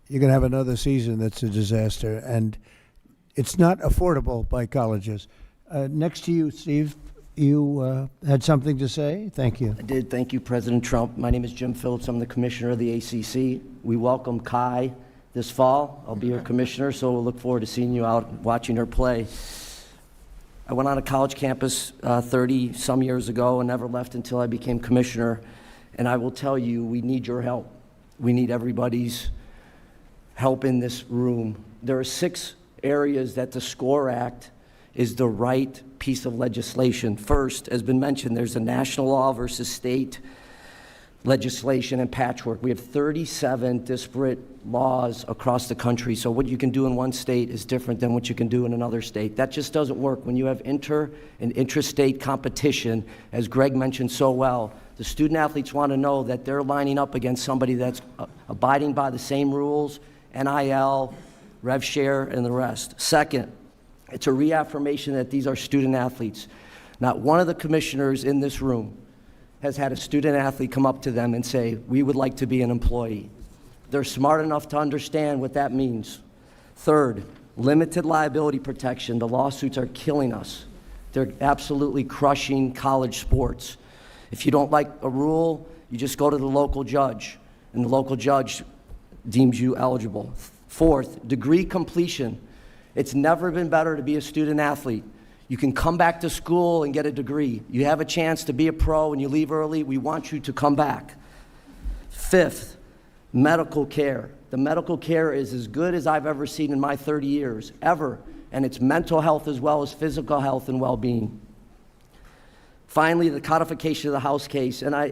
going to have another season that's a disaster, and it's not affordable by colleges. Next to you, Steve, you had something to say? Thank you. I did. Thank you, President Trump. My name is Jim Phillips. I'm the commissioner of the ACC. We welcome Kai this fall. I'll be your commissioner, so we'll look forward to seeing you out watching her play. I went on a college campus 30-some years ago and never left until I became commissioner. And I will tell you, we need your help. We need everybody's help in this room. There are 6 areas that the SCORE Act is the right piece of legislation. First, as been mentioned, there's a national law versus state legislation and patchwork. We have 37 disparate laws across the country, so what you can do in one state is different than what you can do in another state. That just doesn't work. When you have inter and intrastate competition, as Greg mentioned so well, the student athletes want to know that they're lining up against somebody that's abiding by the same rules, NIL, rev share, and the rest. Second, it's a reaffirmation that these are student athletes. Not one of the commissioners in this room has had a student athlete come up to them and say, we would like to be an employee. They're smart enough to understand what that means. Third, limited liability protection. The lawsuits are killing us. They're absolutely crushing college sports. If you don't like a rule, you just go to the local judge, and the local judge deems you eligible. Fourth, degree completion. It's never been better to be a student athlete. You can come back to school and get a degree. You have a chance to be a pro and you leave early. We want you to come back. Fifth, medical care. The medical care is as good as I've ever seen in my 30 years, ever. And it's mental health as well as physical health and well-being. Finally, the codification of the House case. And I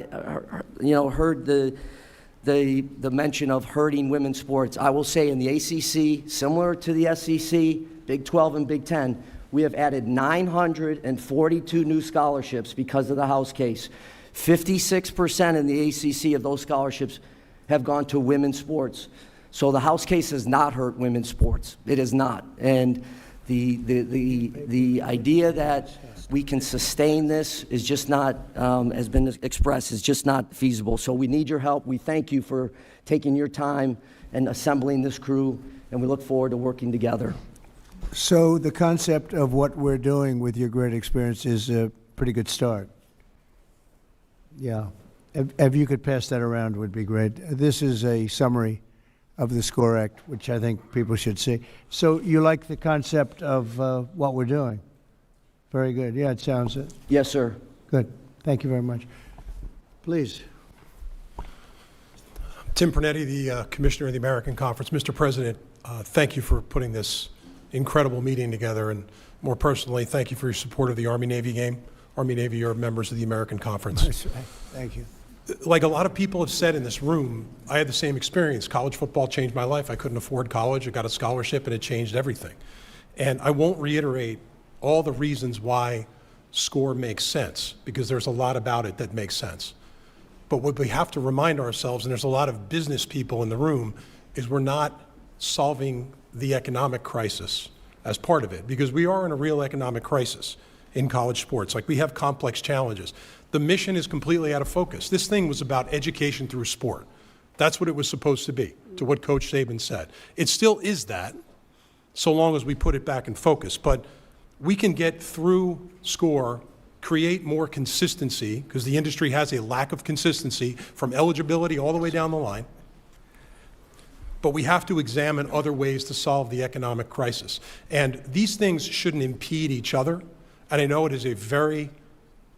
heard the mention of hurting women's sports. I will say in the ACC, similar to the SEC, Big 12 and Big 10, we have added 942 new scholarships because of the House case. 56% in the ACC of those scholarships have gone to women's sports. So the House case has not hurt women's sports. It has not. And the idea that we can sustain this is just not, has been expressed, is just not feasible. So we need your help. We thank you for taking your time and assembling this crew, and we look forward to working together. So the concept of what we're doing with your great experience is a pretty good start. Yeah. If you could pass that around would be great. This is a summary of the SCORE Act, which I think people should see. So you like the concept of what we're doing? Very good. Yeah, it sounds it. Yes, sir. Good. Thank you very much. Please. Tim Pernetti, the Commissioner of the American Conference. Mr. President, thank you for putting this incredible meeting together, and more personally, thank you for your support of the Army-Navy game. Army-Navy are members of the American Conference. Thank you. Like a lot of people have said in this room, I had the same experience. College football changed my life. I couldn't afford college. I got a scholarship, and it changed everything. And I won't reiterate all the reasons why SCORE makes sense, because there's a lot about it that makes sense. But what we have to remind ourselves, and there's a lot of business people in the room, is we're not solving the economic crisis as part of it, because we are in a real economic crisis in college sports. Like, we have complex challenges. The mission is completely out of focus. This thing was about education through sport. That's what it was supposed to be, to what Coach Saban said. It still is that, so long as we put it back in focus. But we can get through SCORE, create more consistency, because the industry has a lack of consistency from eligibility all the way down the line. But we have to examine other ways to solve the economic crisis. And these things shouldn't impede each other. And I know it is a very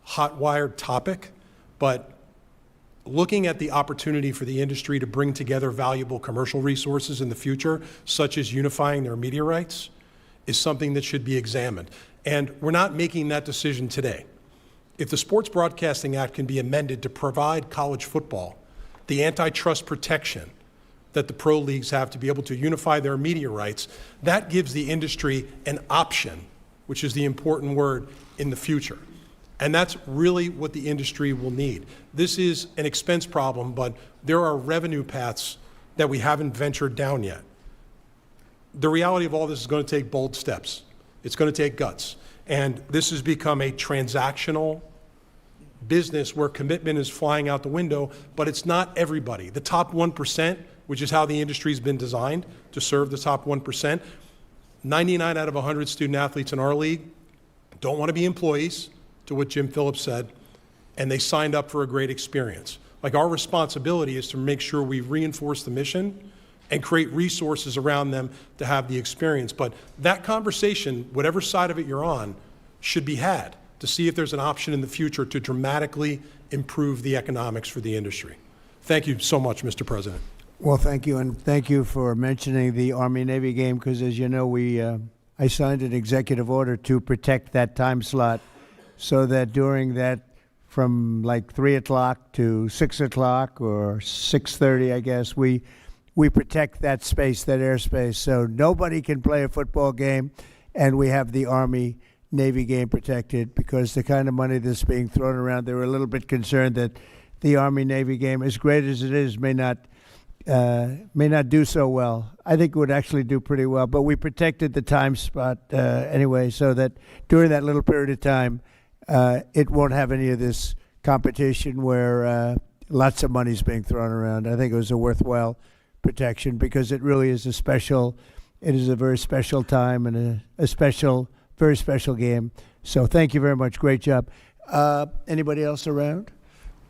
hot-wired topic, but looking at the opportunity for the industry to bring together valuable commercial resources in the future, such as unifying their media rights, is something that should be examined. And we're not making that decision today. If the Sports Broadcasting Act can be amended to provide college football the antitrust protection that the pro leagues have to be able to unify their media rights, that gives the industry an option, which is the important word, in the future. And that's really what the industry will need. This is an expense problem, but there are revenue paths that we haven't ventured down yet. The reality of all this is going to take bold steps. It's going to take guts. And this has become a transactional business where commitment is flying out the window, but it's not everybody. The top 1%, which is how the industry's been designed to serve the top 1%, 99 out of 100 student athletes in our league don't want to be employees, to what Jim Phillips said, and they signed up for a great experience. Like, our responsibility is to make sure we reinforce the mission and create resources around them to have the experience. But that conversation, whatever side of it you're on, should be had to see if there's an option in the future to dramatically improve the economics for the industry. Thank you so much, Mr. President. Well, thank you, and thank you for mentioning the Army-Navy game, because as you know, I signed an executive order to protect that time slot so that during that, from like 3 o'clock to 6 o'clock or 6:30, I guess, we protect that space, that airspace, so nobody can play a football game, and we have the Army-Navy game protected, because the kind of money that's being thrown around, they were a little bit concerned that the Army-Navy game, as great as it is, may not do so well. I think it would actually do pretty well, but we protected the time spot anyway, so that during that little period of time, it won't have any of this competition where lots of money's being thrown around. I think it was a worthwhile protection, because it really is it is a very special time and a very special game. So thank you very much. Great job. Anybody else around?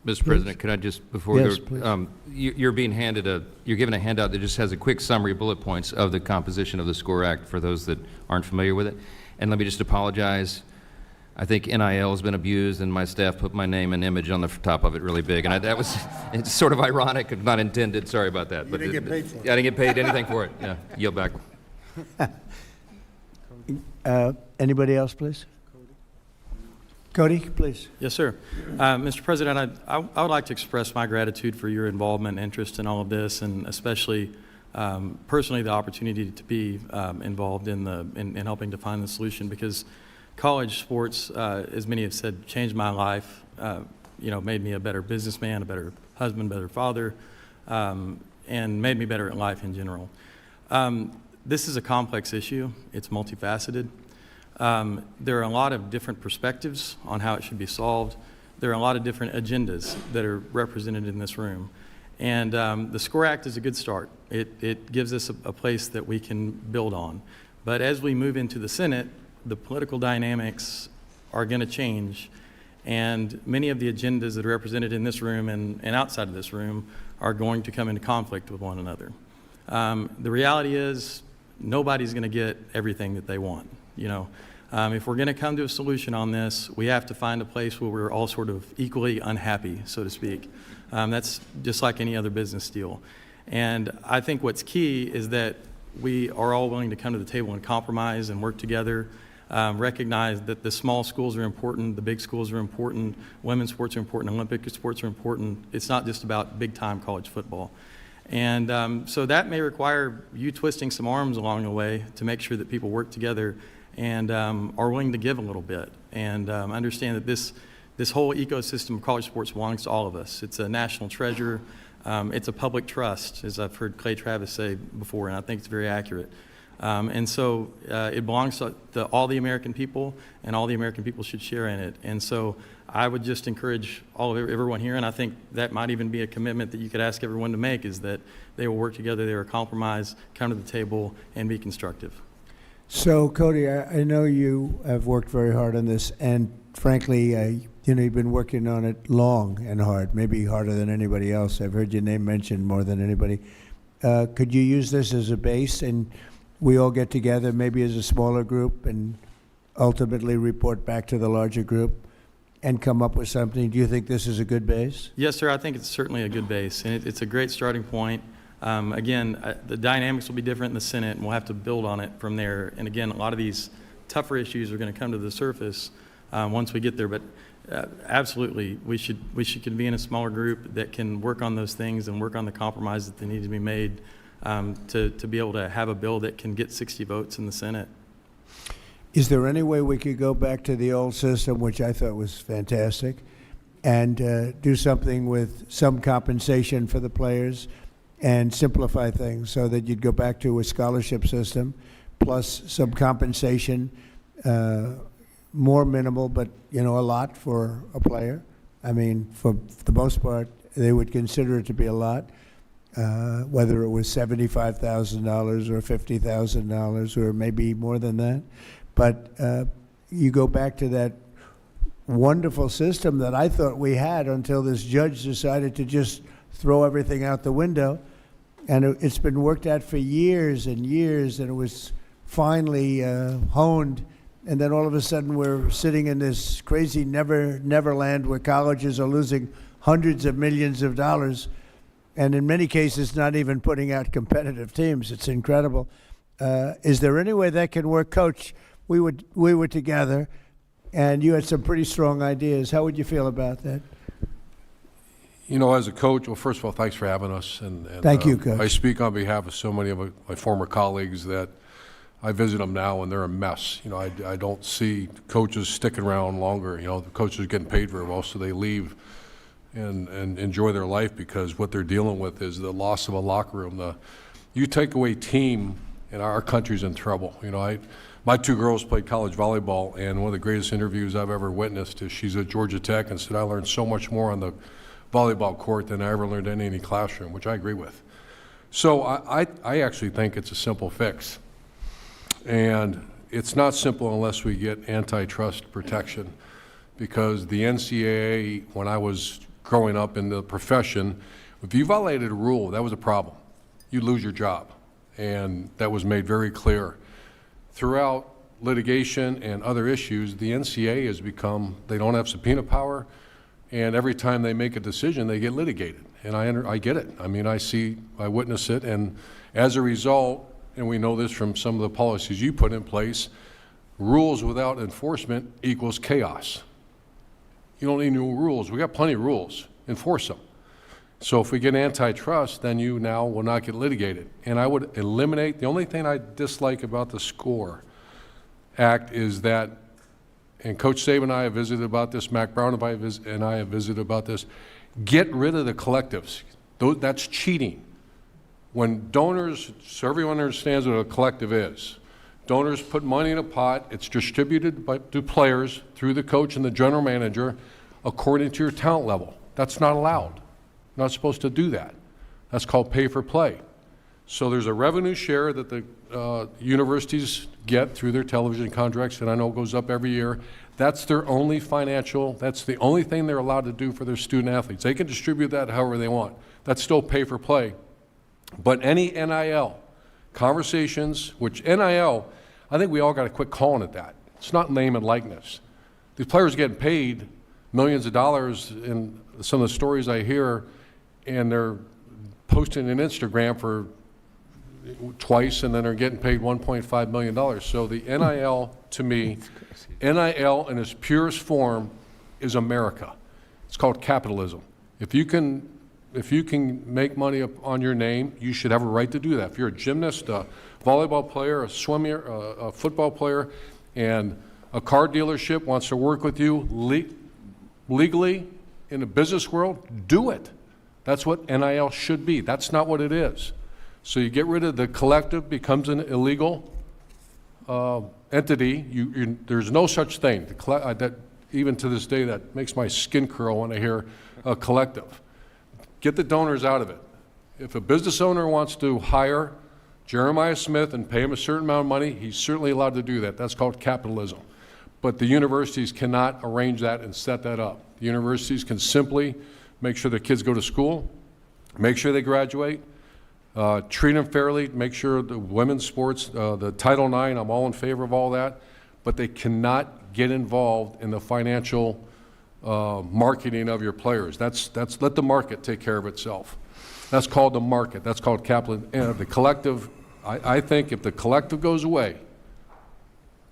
Mr. President, could I just, before Yes, we go, you're given a handout that just has a quick summary, bullet points of the composition of the SCORE Act for those that aren't familiar with it. And let me just apologize. I think NIL has been abused, and my staff put my name and image on the top of it really big, and it's sort of ironic and not intended. Sorry about that. You didn't get paid for it. I didn't get paid anything for it. Yeah, yield back. Anybody else, please? Cody, please. Yes, sir. Mr. President, I would like to express my gratitude for your involvement and interest in all of this, and especially personally the opportunity to be involved in helping to find the solution, because college sports, as many have said, changed my life, made me a better businessman, a better husband, better father, and made me better at life in general. This is a complex issue. It's multifaceted. There are a lot of different perspectives on how it should be solved. There are a lot of different agendas that are represented in this room. And the SCORE Act is a good start. It gives us a place that we can build on. But as we move into the Senate, the political dynamics are going to change, and many of the agendas that are represented in this room and outside of this room are going to come into conflict with one another. The reality is nobody's going to get everything that they want. If we're going to come to a solution on this, we have to find a place where we're all sort of equally unhappy, so to speak. That's just like any other business deal. And I think what's key is that we are all willing to come to the table and compromise and work together, recognize that the small schools are important, the big schools are important, women's sports are important, Olympic sports are important. It's not just about big-time college football. And so that may require you twisting some arms along the way to make sure that people work together and are willing to give a little bit, and understand that this whole ecosystem of college sports belongs to all of us. It's a national treasure. It's a public trust, as I've heard Clay Travis say before, and I think it's very accurate. And so it belongs to all the American people, and all the American people should share in it. And so I would just encourage everyone here, and I think that might even be a commitment that you could ask everyone to make, is that they will work together, they will compromise, come to the table, and be constructive. So, Cody, I know you have worked very hard on this, and frankly, you've been working on it long and hard, maybe harder than anybody else. I've heard your name mentioned more than anybody. Could you use this as a base, and we all get together, maybe as a smaller group, and ultimately report back to the larger group, and come up with something. Do you think this is a good base? Yes, sir. I think it's certainly a good base, and it's a great starting point. Again, the dynamics will be different in the Senate, and we'll have to build on it from there. And again, a lot of these tougher issues are going to come to the surface once we get there. But absolutely, we should convene a smaller group that can work on those things and work on the compromises that need to be made to be able to have a bill that can get 60 votes in the Senate. Is there any way we could go back to the old system, which I thought was fantastic, and do something with some compensation for the players and simplify things so that you'd go back to a scholarship system plus some compensation, more minimal, but, a lot for a player? I mean, for the most part, they would consider it to be a lot, whether it was $75,000 or $50,000 or maybe more than that. But you go back to that wonderful system that I thought we had until this judge decided to just throw everything out the window. And it's been worked at for years and years, and it was finally honed. And then all of a sudden we're sitting in this crazy neverland where colleges are losing hundreds of millions of dollars, and in many cases not even putting out competitive teams. It's incredible. Is there any way that can work? Coach, we were together, and you had some pretty strong ideas. How would you feel about that? As a coach, well, first of all, thanks for having us. And Thank you, Coach. I speak on behalf of so many of my former colleagues that I visit them now, and they're a mess. I don't see coaches sticking around longer. The coaches are getting paid very well, so they leave and enjoy their life, because what they're dealing with is the loss of a locker room. You take away team, and our country's in trouble. My two girls played college volleyball, and one of the greatest interviews I've ever witnessed is she's at Georgia Tech and said, I learned so much more on the volleyball court than I ever learned in any classroom, which I agree with. So I actually think it's a simple fix. And it's not simple unless we get antitrust protection, because the NCAA, when I was growing up in the profession, if you violated a rule, that was a problem. You'd lose your job. And that was made very clear. Throughout litigation and other issues, the NCAA has become, they don't have subpoena power, and every time they make a decision, they get litigated. And I get it. I mean, I witness it, and as a result, and we know this from some of the policies you put in place, rules without enforcement equals chaos. You don't need new rules. We got plenty of rules. Enforce them. So if we get antitrust, then you now will not get litigated. And I would eliminate, the only thing I dislike about the SCORE Act is that, and Coach Saban and I have visited about this, Mac Brown and I have visited about this, get rid of the collectives. That's cheating. When donors, so everyone understands what a collective is, donors put money in a pot, it's distributed to players through the coach and the general manager according to your talent level. That's not allowed. Not supposed to do that. That's called pay for play. So there's a revenue share that the universities get through their television contracts, and I know it goes up every year. That's their only that's the only thing they're allowed to do for their student athletes. They can distribute that however they want. That's still pay for play. But any NIL conversations, which NIL, I think we all got to quit calling it that. It's not name and likeness. These players are getting paid millions of dollars in some of the stories I hear, and they're posting on Instagram for twice, and then they're getting paid $1.5 million. So the NIL, to me, NIL in its purest form is America. It's called capitalism. If you can make money on your name, you should have a right to do that. If you're a gymnast, a volleyball player, a swimmer, a football player, and a car dealership wants to work with you legally in the business world, do it. That's what NIL should be. That's not what it is. So you get rid of the collective, becomes an illegal entity. There's no such thing. That even to this day, that makes my skin curl when I hear a collective. Get the donors out of it. If a business owner wants to hire Jeremiah Smith and pay him a certain amount of money, he's certainly allowed to do that. That's called capitalism. But the universities cannot arrange that and set that up. The universities can simply make sure their kids go to school, make sure they graduate, treat them fairly, make sure the women's sports, the Title IX, I'm all in favor of all that, but they cannot get involved in the financial marketing of your players. That's let the market take care of itself. That's called the market. That's called capital. And the collective, I think if the collective goes away,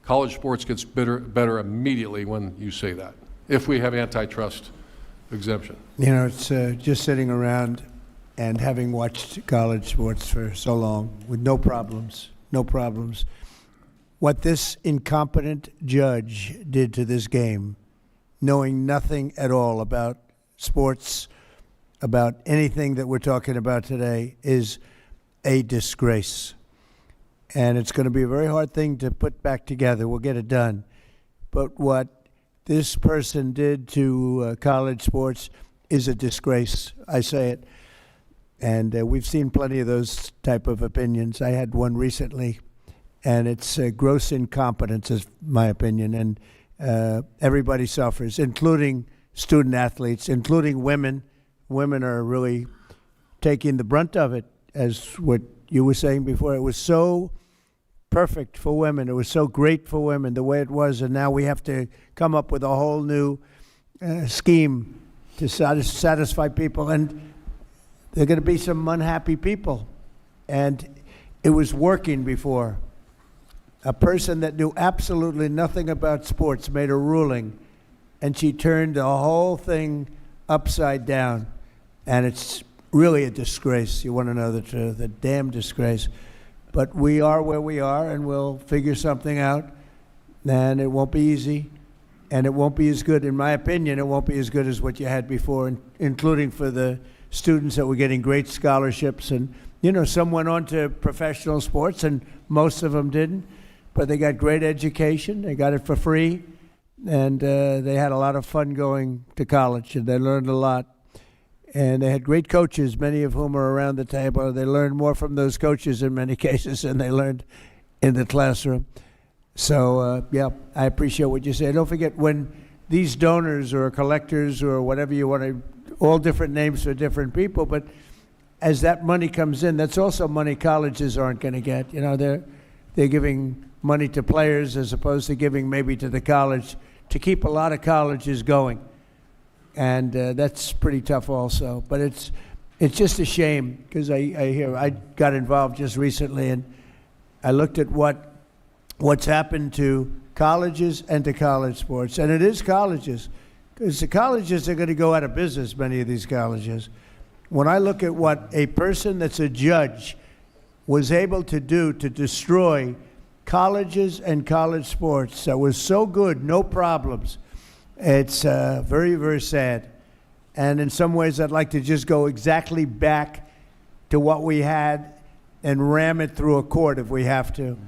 college sports gets better immediately when you say that, if we have antitrust exemption. You know, it's just sitting around and having watched college sports for so long with no problems, what this incompetent judge did to this game, knowing nothing at all about sports, about anything that we're talking about today, is a disgrace. And it's going to be a very hard thing to put back together. We'll get it done. But what this person did to college sports is a disgrace. I say it. And we've seen plenty of those type of opinions. I had one recently, and it's gross incompetence, is my opinion. And everybody suffers, including student athletes, including women. Women are really taking the brunt of it, as what you were saying before. It was so perfect for women. It was so great for women, the way it was. And now we have to come up with a whole new scheme to satisfy people. And there are going to be some unhappy people. And it was working before. A person that knew absolutely nothing about sports made a ruling, and she turned the whole thing upside down. And it's really a disgrace. You want to know the truth, a damn disgrace. But we are where we are, and we'll figure something out. And it won't be easy, and it won't be as good, in my opinion, it won't be as good as what you had before, including for the students that were getting great scholarships. And, you know, some went on to professional sports, and most of them didn't. But they got great education. They got it for free. And they had a lot of fun going to college, and they learned a lot. And they had great coaches, many of whom are around the table. They learned more from those coaches in many cases than they learned in the classroom. So, yeah, I appreciate what you say. Don't forget, when these donors or collectors or whatever you want to, all different names for different people, but as that money comes in, that's also money colleges aren't going to get. You know, they're giving money to players as opposed to giving maybe to the college to keep a lot of colleges going. And that's pretty tough also. But it's just a shame, because I got involved just recently, and I looked at what's happened to colleges and to college sports. And it is colleges, because the colleges are going to go out of business, many of these colleges. When I look at what a person that's a judge was able to do to destroy colleges and college sports that was so good, no problems, it's very, very sad. And in some ways, I'd like to just go exactly back to what we had and ram it through a court if we have to,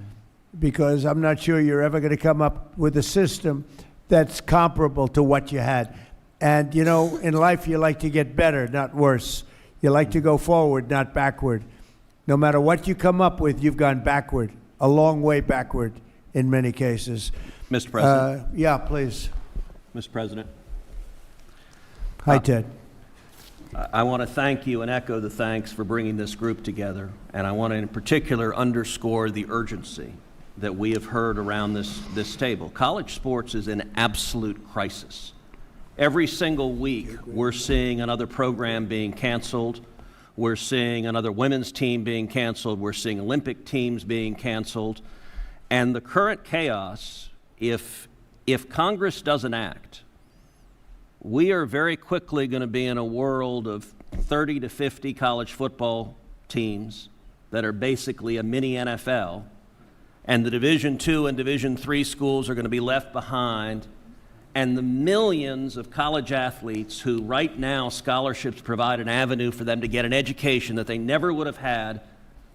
because I'm not sure you're ever going to come up with a system that's comparable to what you had. And, you know, in life, you like to get better, not worse. You like to go forward, not backward. No matter what you come up with, you've gone backward, a long way backward in many cases. Mr. President? Yeah, please. Mr. President? Hi, Ted. I want to thank you and echo the thanks for bringing this group together. And I want to in particular underscore the urgency that we have heard around this table. College sports is in absolute crisis. Every single week, we're seeing another program being canceled. We're seeing another women's team being canceled. We're seeing Olympic teams being canceled. And the current chaos, if Congress doesn't act, we are very quickly going to be in a world of 30 to 50 college football teams that are basically a mini NFL, and the Division II and Division III schools are going to be left behind, and the millions of college athletes who right now scholarships provide an avenue for them to get an education that they never would have had,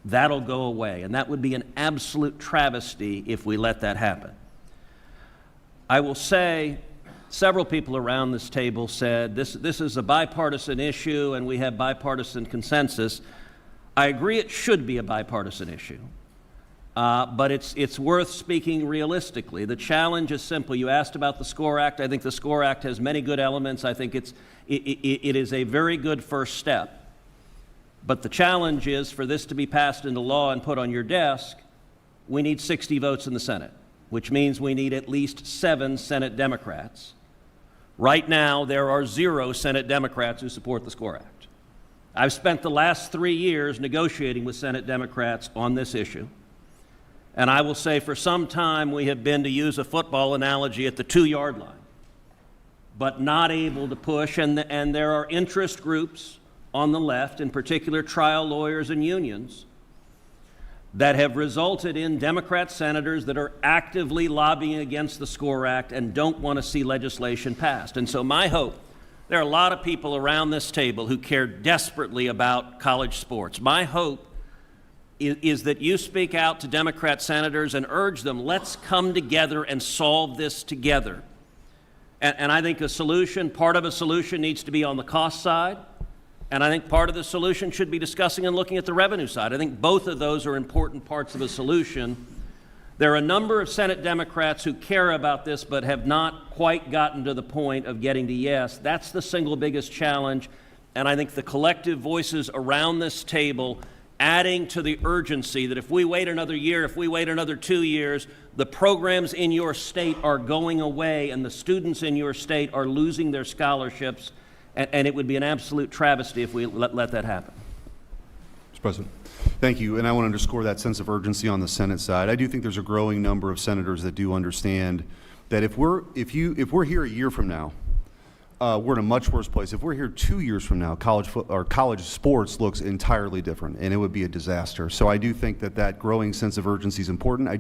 that'll go away. And that would be an absolute travesty if we let that happen. I will say, several people around this table said this is a bipartisan issue and we have bipartisan consensus. I agree it should be a bipartisan issue. But it's worth speaking realistically. The challenge is simple. You asked about the SCORE Act. I think the SCORE Act has many good elements. I think it is a very good first step. But the challenge is, for this to be passed into law and put on your desk, we need 60 votes in the Senate, which means we need at least 7 Senate Democrats. Right now, there are 0 Senate Democrats who support the SCORE Act. I've spent the last 3 years negotiating with Senate Democrats on this issue. And I will say for some time we have been, to use a football analogy, at the 2-yard line, but not able to push. And there are interest groups on the left, in particular trial lawyers and unions, that have resulted in Democrat senators that are actively lobbying against the SCORE Act and don't want to see legislation passed. And so my hope, there are a lot of people around this table who care desperately about college sports. My hope is that you speak out to Democrat senators and urge them, let's come together and solve this together. And I think part of a solution needs to be on the cost side, and I think part of the solution should be discussing and looking at the revenue side. I think both of those are important parts of a solution. There are a number of Senate Democrats who care about this but have not quite gotten to the point of getting to yes. That's the single biggest challenge, and I think the collective voices around this table adding to the urgency that if we wait another year, if we wait another 2 years, the programs in your state are going away and the students in your state are losing their scholarships, and it would be an absolute travesty if we let that happen. Mr. President. Thank you, and I want to underscore that sense of urgency on the Senate side. I do think there's a growing number of senators that do understand that if we're here a year from now, we're in a much worse place. If we're here 2 years from now, college sports looks entirely different, and it would be a disaster. So I do think that growing sense of urgency is important. I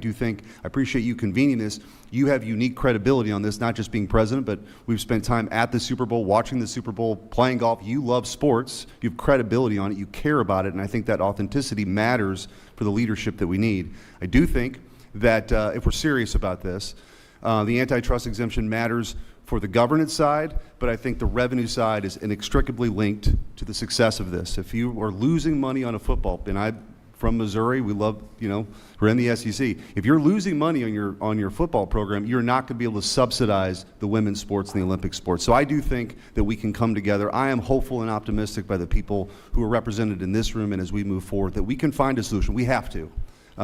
appreciate you convening this. You have unique credibility on this, not just being president, but we've spent time at the Super Bowl, watching the Super Bowl, playing golf. You love sports. You have credibility on it. You care about it, and I think that authenticity matters for the leadership that we need. I do think that if we're serious about this, the antitrust exemption matters for the governance side, but I think the revenue side is inextricably linked to the success of this. If you are losing money on a football, and I'm from Missouri, we love, we're in the SEC. If you're losing money on your football program, you're not going to be able to subsidize the women's sports and the Olympic sports. So I do think that we can come together. I am hopeful and optimistic by the people who are represented in this room, and as we move forward, that we can find a solution. We have to.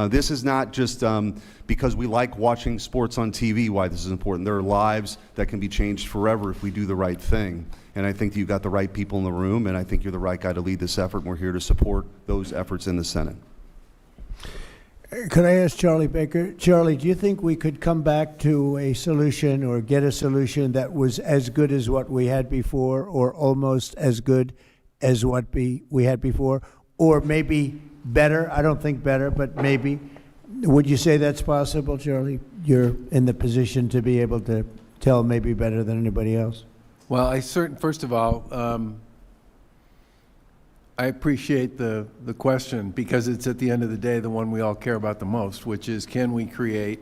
This is not just because we like watching sports on TV why this is important. There are lives that can be changed forever if we do the right thing. And I think that you've got the right people in the room, and I think you're the right guy to lead this effort, and we're here to support those efforts in the Senate. Could I ask Charlie Baker? Charlie, do you think we could come back to a solution or get a solution that was as good as what we had before, or almost as good as what we had before, or maybe better? I don't think better, but maybe. Would you say that's possible, Charlie? You're in the position to be able to tell maybe better than anybody else. Well, first of all, I appreciate the question, because it's at the end of the day the one we all care about the most, which is, can we create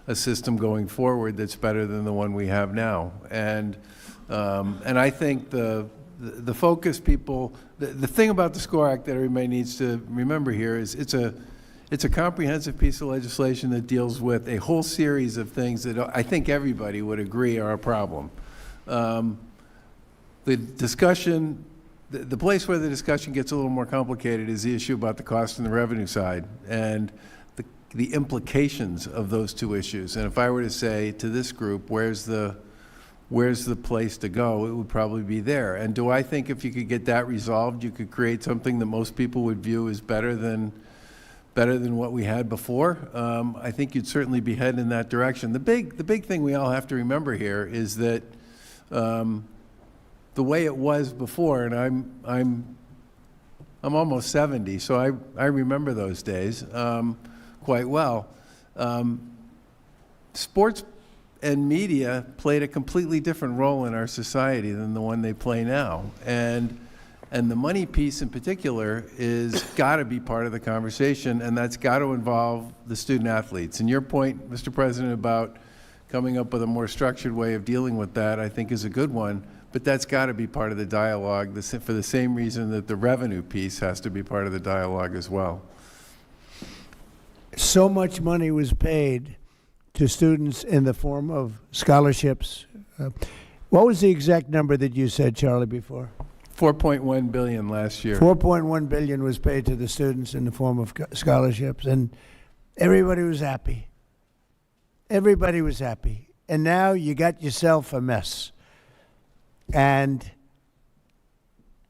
a system going forward that's better than the one we have now? And I think the focus people, the thing about the SCORE Act that everybody needs to remember here is it's a comprehensive piece of legislation that deals with a whole series of things that I think everybody would agree are a problem. The discussion, the place where the discussion gets a little more complicated is the issue about the cost and the revenue side, and the implications of those two issues. And if I were to say to this group, where's the place to go, it would probably be there. And do I think if you could get that resolved, you could create something that most people would view as better than what we had before? I think you'd certainly be heading in that direction. The big thing we all have to remember here is that the way it was before, and I'm almost 70, so I remember those days quite well. Sports and media played a completely different role in our society than the one they play now. And the money piece in particular is got to be part of the conversation, and that's got to involve the student athletes. And your point, Mr. President, about coming up with a more structured way of dealing with that, I think is a good one, but that's got to be part of the dialogue for the same reason that the revenue piece has to be part of the dialogue as well. So much money was paid to students in the form of scholarships. What was the exact number that you said, Charlie, before? $4.1 billion last year. $4.1 billion was paid to the students in the form of scholarships, and everybody was happy. Everybody was happy. And now you got yourself a mess. And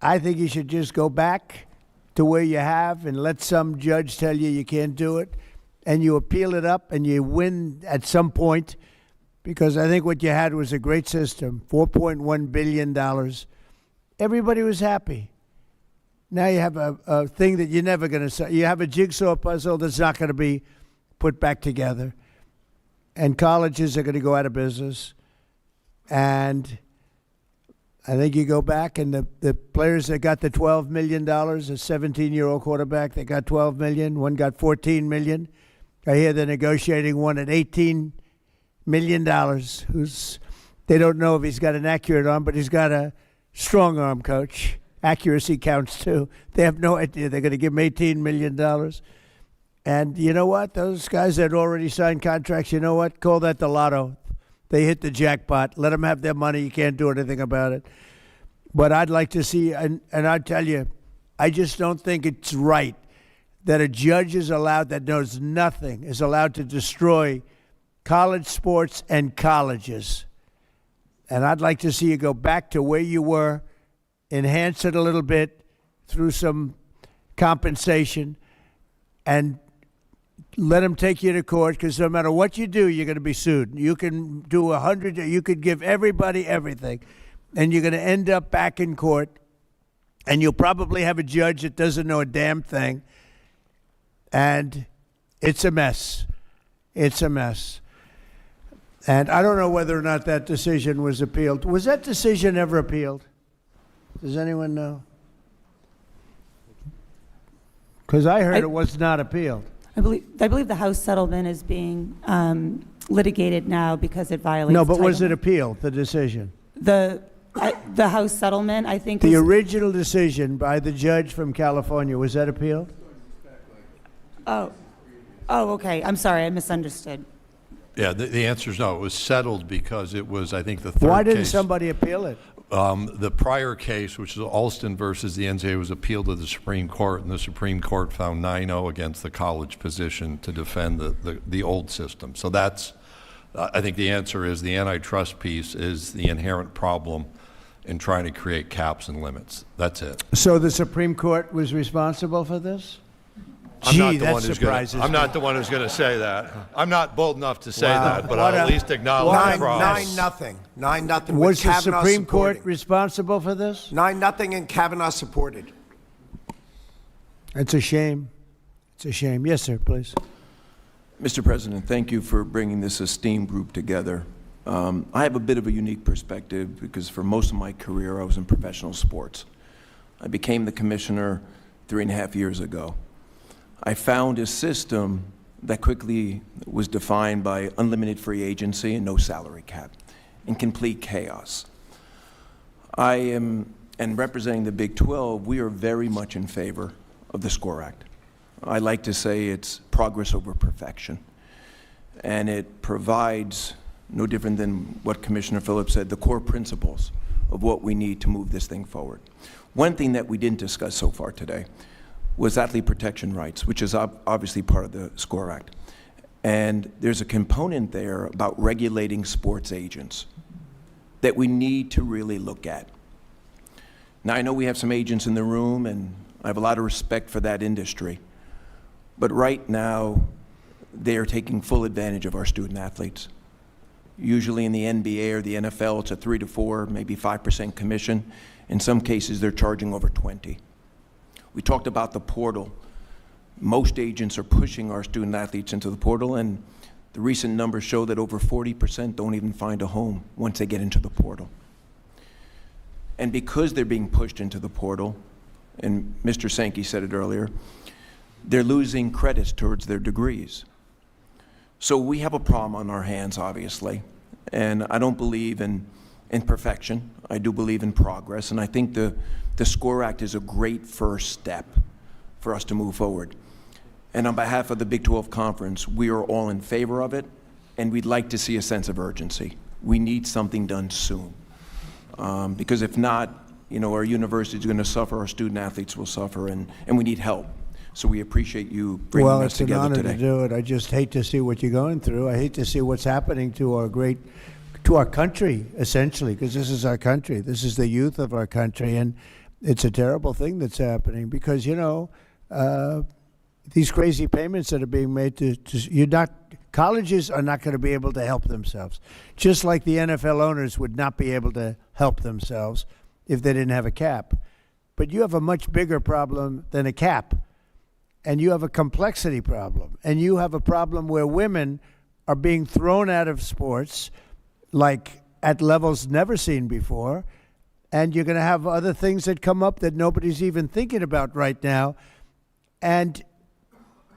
I think you should just go back to where you have and let some judge tell you you can't do it, and you appeal it up and you win at some point, because I think what you had was a great system, $4.1 billion. Everybody was happy. Now you have a thing that you're never going to, you have a jigsaw puzzle that's not going to be put back together. And colleges are going to go out of business. And I think you go back, and the players that got the $12 million, a 17-year-old quarterback that got $12 million, one got $14 million. I hear they're negotiating one at $18 million, they don't know if he's got an accurate arm, but he's got a strong arm, coach. Accuracy counts too. They have no idea. They're going to give him $18 million. And you know what? Those guys that already signed contracts, you know what? Call that the lotto. They hit the jackpot. Let them have their money. You can't do anything about it. But I'd like to see, and I tell you, I just don't think it's right that a judge is allowed, that knows nothing, is allowed to destroy college sports and colleges. And I'd like to see you go back to where you were, enhance it a little bit through some compensation, and let them take you to court, because no matter what you do, you're going to be sued. You can do 100, you could give everybody everything, and you're going to end up back in court, and you'll probably have a judge that doesn't know a damn thing, and it's a mess. It's a mess. And I don't know whether or not that decision was appealed. Was that decision ever appealed? Does anyone know? Because I heard it was not appealed. I believe the House settlement is being litigated now because it violates. No, but was Title it appealed, the decision? The House settlement, I think. The original decision by the judge from California, was that appealed? Oh, okay. I'm sorry, I misunderstood. Yeah, the answer is no. It was settled because it was, I think, the third case. Why didn't somebody appeal it? The prior case, which is Alston versus the NCAA, was appealed to the Supreme Court, and the Supreme Court found 9-0 against the college position to defend the old system. So that's, I think the answer is the antitrust piece is the inherent problem in trying to create caps and limits. That's it. So the Supreme Court was responsible for this? I'm not the one who's going to say that. I'm not bold enough to say that, but I'll at least acknowledge the problem. 9-0. 9-0. Was the Supreme Court responsible for this? 9-0, and Kavanaugh supported. It's a shame. It's a shame. Yes, sir, please. Mr. President, thank you for bringing this esteemed group together. I have a bit of a unique perspective because for most of my career I was in professional sports. I became the commissioner 3.5 years ago. I found a system that quickly was defined by unlimited free agency and no salary cap, in complete chaos. I am, and representing the Big 12, we are very much in favor of the SCORE Act. I like to say it's progress over perfection. And it provides, no different than what Commissioner Phillips said, the core principles of what we need to move this thing forward. One thing that we didn't discuss so far today was athlete protection rights, which is obviously part of the SCORE Act. And there's a component there about regulating sports agents that we need to really look at. Now, I know we have some agents in the room, and I have a lot of respect for that industry. But right now, they are taking full advantage of our student athletes. Usually in the NBA or the NFL, it's a 3 to 4, maybe 5% commission. In some cases, they're charging over 20. We talked about the portal. Most agents are pushing our student athletes into the portal, and the recent numbers show that over 40% don't even find a home once they get into the portal. And because they're being pushed into the portal, and Mr. Sankey said it earlier, they're losing credits towards their degrees. So we have a problem on our hands, obviously, and I don't believe in perfection. I do believe in progress, and I think the SCORE Act is a great first step for us to move forward. And on behalf of the Big 12 Conference, we are all in favor of it, and we'd like to see a sense of urgency. We need something done soon. Because if not, you know, our university is going to suffer, our student athletes will suffer, and we need help. So we appreciate you bringing us together today. Well, it's an honor to do it. I just hate to see what you're going through. I hate to see what's happening to our great to our country, essentially, because this is our country. This is the youth of our country, and it's a terrible thing that's happening because, these crazy payments that are being made colleges are not going to be able to help themselves. Just like the NFL owners would not be able to help themselves if they didn't have a cap. But you have a much bigger problem than a cap. And you have a complexity problem. And you have a problem where women are being thrown out of sports like at levels never seen before. And you're going to have other things that come up that nobody's even thinking about right now. And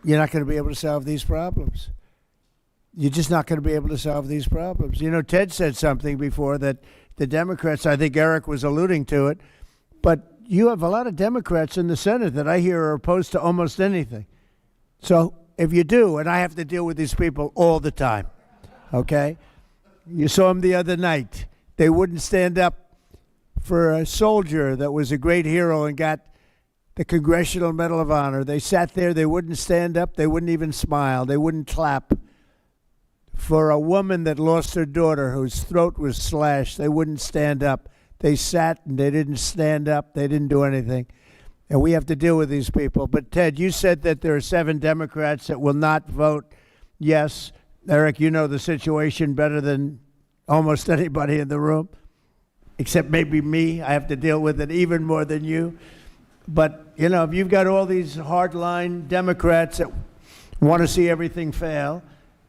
you're not going to be able to solve these problems. You're just not going to be able to solve these problems. Ted said something before that the Democrats, I think Eric was alluding to it, but you have a lot of Democrats in the Senate that I hear are opposed to almost anything. So if you do, and I have to deal with these people all the time, okay? You saw them the other night. They wouldn't stand up for a soldier that was a great hero and got the Congressional Medal of Honor. They sat there, they wouldn't stand up, they wouldn't even smile, they wouldn't clap. For a woman that lost her daughter whose throat was slashed, they wouldn't stand up. They sat and they didn't stand up, they didn't do anything. And we have to deal with these people. But Ted, you said that there are 7 Democrats that will not vote yes. Eric, you know the situation better than almost anybody in the room, except maybe me. I have to deal with it even more than you. But, if you've got all these hardline Democrats that want to see everything fail,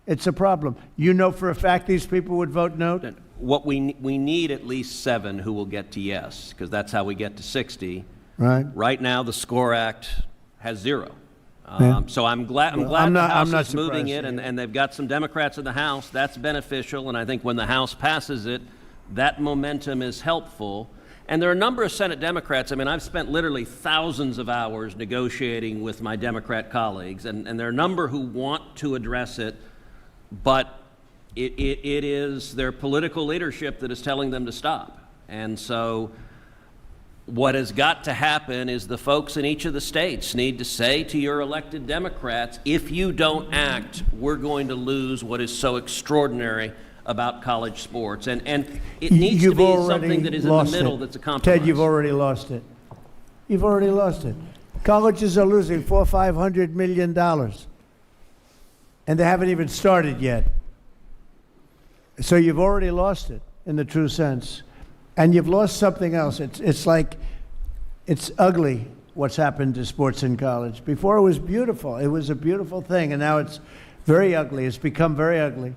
it's a problem. You know for a fact these people would vote no? What we need at least 7 who will get to yes, because that's how we get to 60. Right. Right now, the SCORE Act has 0. Yeah. So I'm glad the House is moving it, and they've got some Democrats in the House. That's beneficial, and I think when the House passes it, that momentum is helpful. And there are a number of Senate Democrats. I've spent literally thousands of hours negotiating with my Democrat colleagues, and there are a number who want to address it, but it is their political leadership that is telling them to stop. And so what has got to happen is the folks in each of the states need to say to your elected Democrats, if you don't act, we're going to lose what is so extraordinary about college sports. And it needs to be something that is in the middle that's a compromise. Ted, you've already lost it. You've already lost it. Colleges are losing $400-500 million. And they haven't even started yet. So you've already lost it in the true sense. And you've lost something else. It's ugly what's happened to sports in college. Before it was beautiful. It was a beautiful thing. And now it's very ugly. It's become very ugly.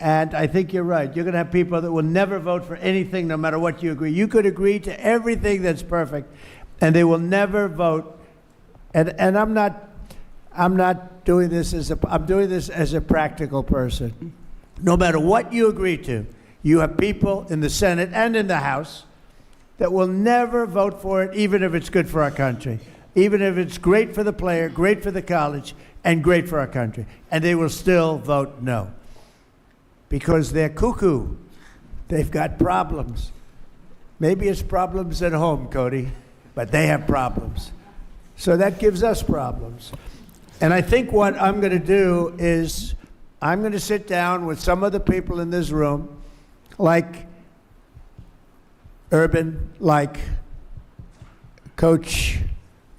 And I think you're right. You're going to have people that will never vote for anything no matter what you agree. You could agree to everything that's perfect, and they will never vote. And I'm not doing this I'm doing this as a practical person. No matter what you agree to, you have people in the Senate and in the House that will never vote for it, even if it's good for our country, even if it's great for the player, great for the college, and great for our country. And they will still vote no. Because they're cuckoo. They've got problems. Maybe it's problems at home, Cody, but they have problems. So that gives us problems. And I think what I'm going to do is I'm going to sit down with some of the people in this room, like Urban, like Coach,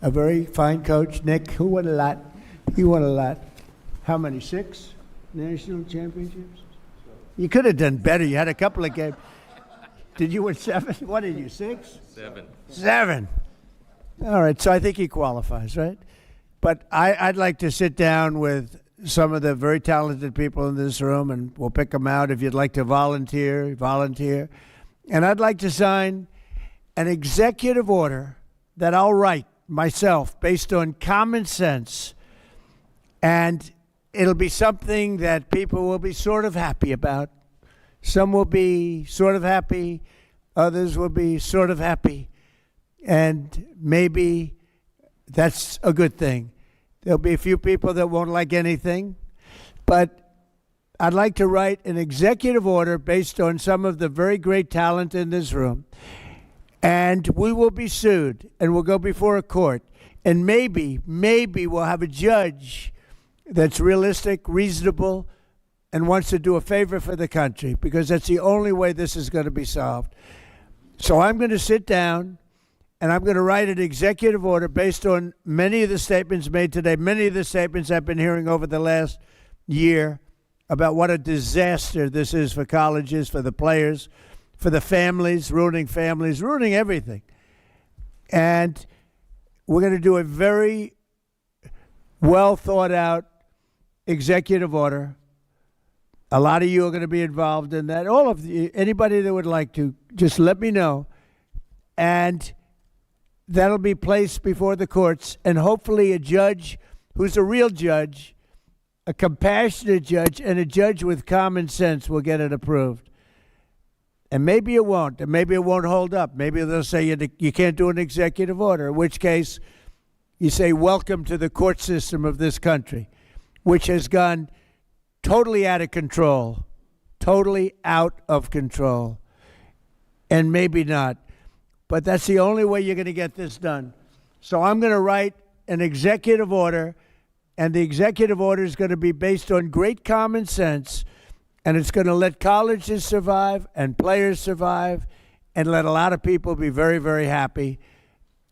a very fine coach, Nick, who won a lot. He won a lot. How many? 6 national championships? You could have done better. You had a couple of games. Did you win 7? What did you, 6? 7. 7. All right, so I think he qualifies, right? But I'd like to sit down with some of the very talented people in this room, and we'll pick them out. If you'd like to volunteer. And I'd like to sign an executive order that I'll write myself based on common sense, and it'll be something that people will be sort of happy about. Some will be sort of happy. Others will be sort of happy. And maybe that's a good thing. There'll be a few people that won't like anything. But I'd like to write an executive order based on some of the very great talent in this room. And we will be sued, and we'll go before a court. And maybe we'll have a judge that's realistic, reasonable, and wants to do a favor for the country, because that's the only way this is going to be solved. So I'm going to sit down and I'm going to write an executive order based on many of the statements made today, many of the statements I've been hearing over the last year about what a disaster this is for colleges, for the players, for the families, ruining everything. And we're going to do a very well thought out executive order. A lot of you are going to be involved in that. All of you, anybody that would like to, just let me know. And that'll be placed before the courts, and hopefully a judge who's a real judge, a compassionate judge, and a judge with common sense will get it approved. And maybe it won't, and maybe it won't hold up. Maybe they'll say you can't do an executive order, in which case you say welcome to the court system of this country, which has gone totally out of control, and maybe not. But that's the only way you're going to get this done. So I'm going to write an executive order, and the executive order is going to be based on great common sense, and it's going to let colleges survive and players survive and let a lot of people be very, very happy.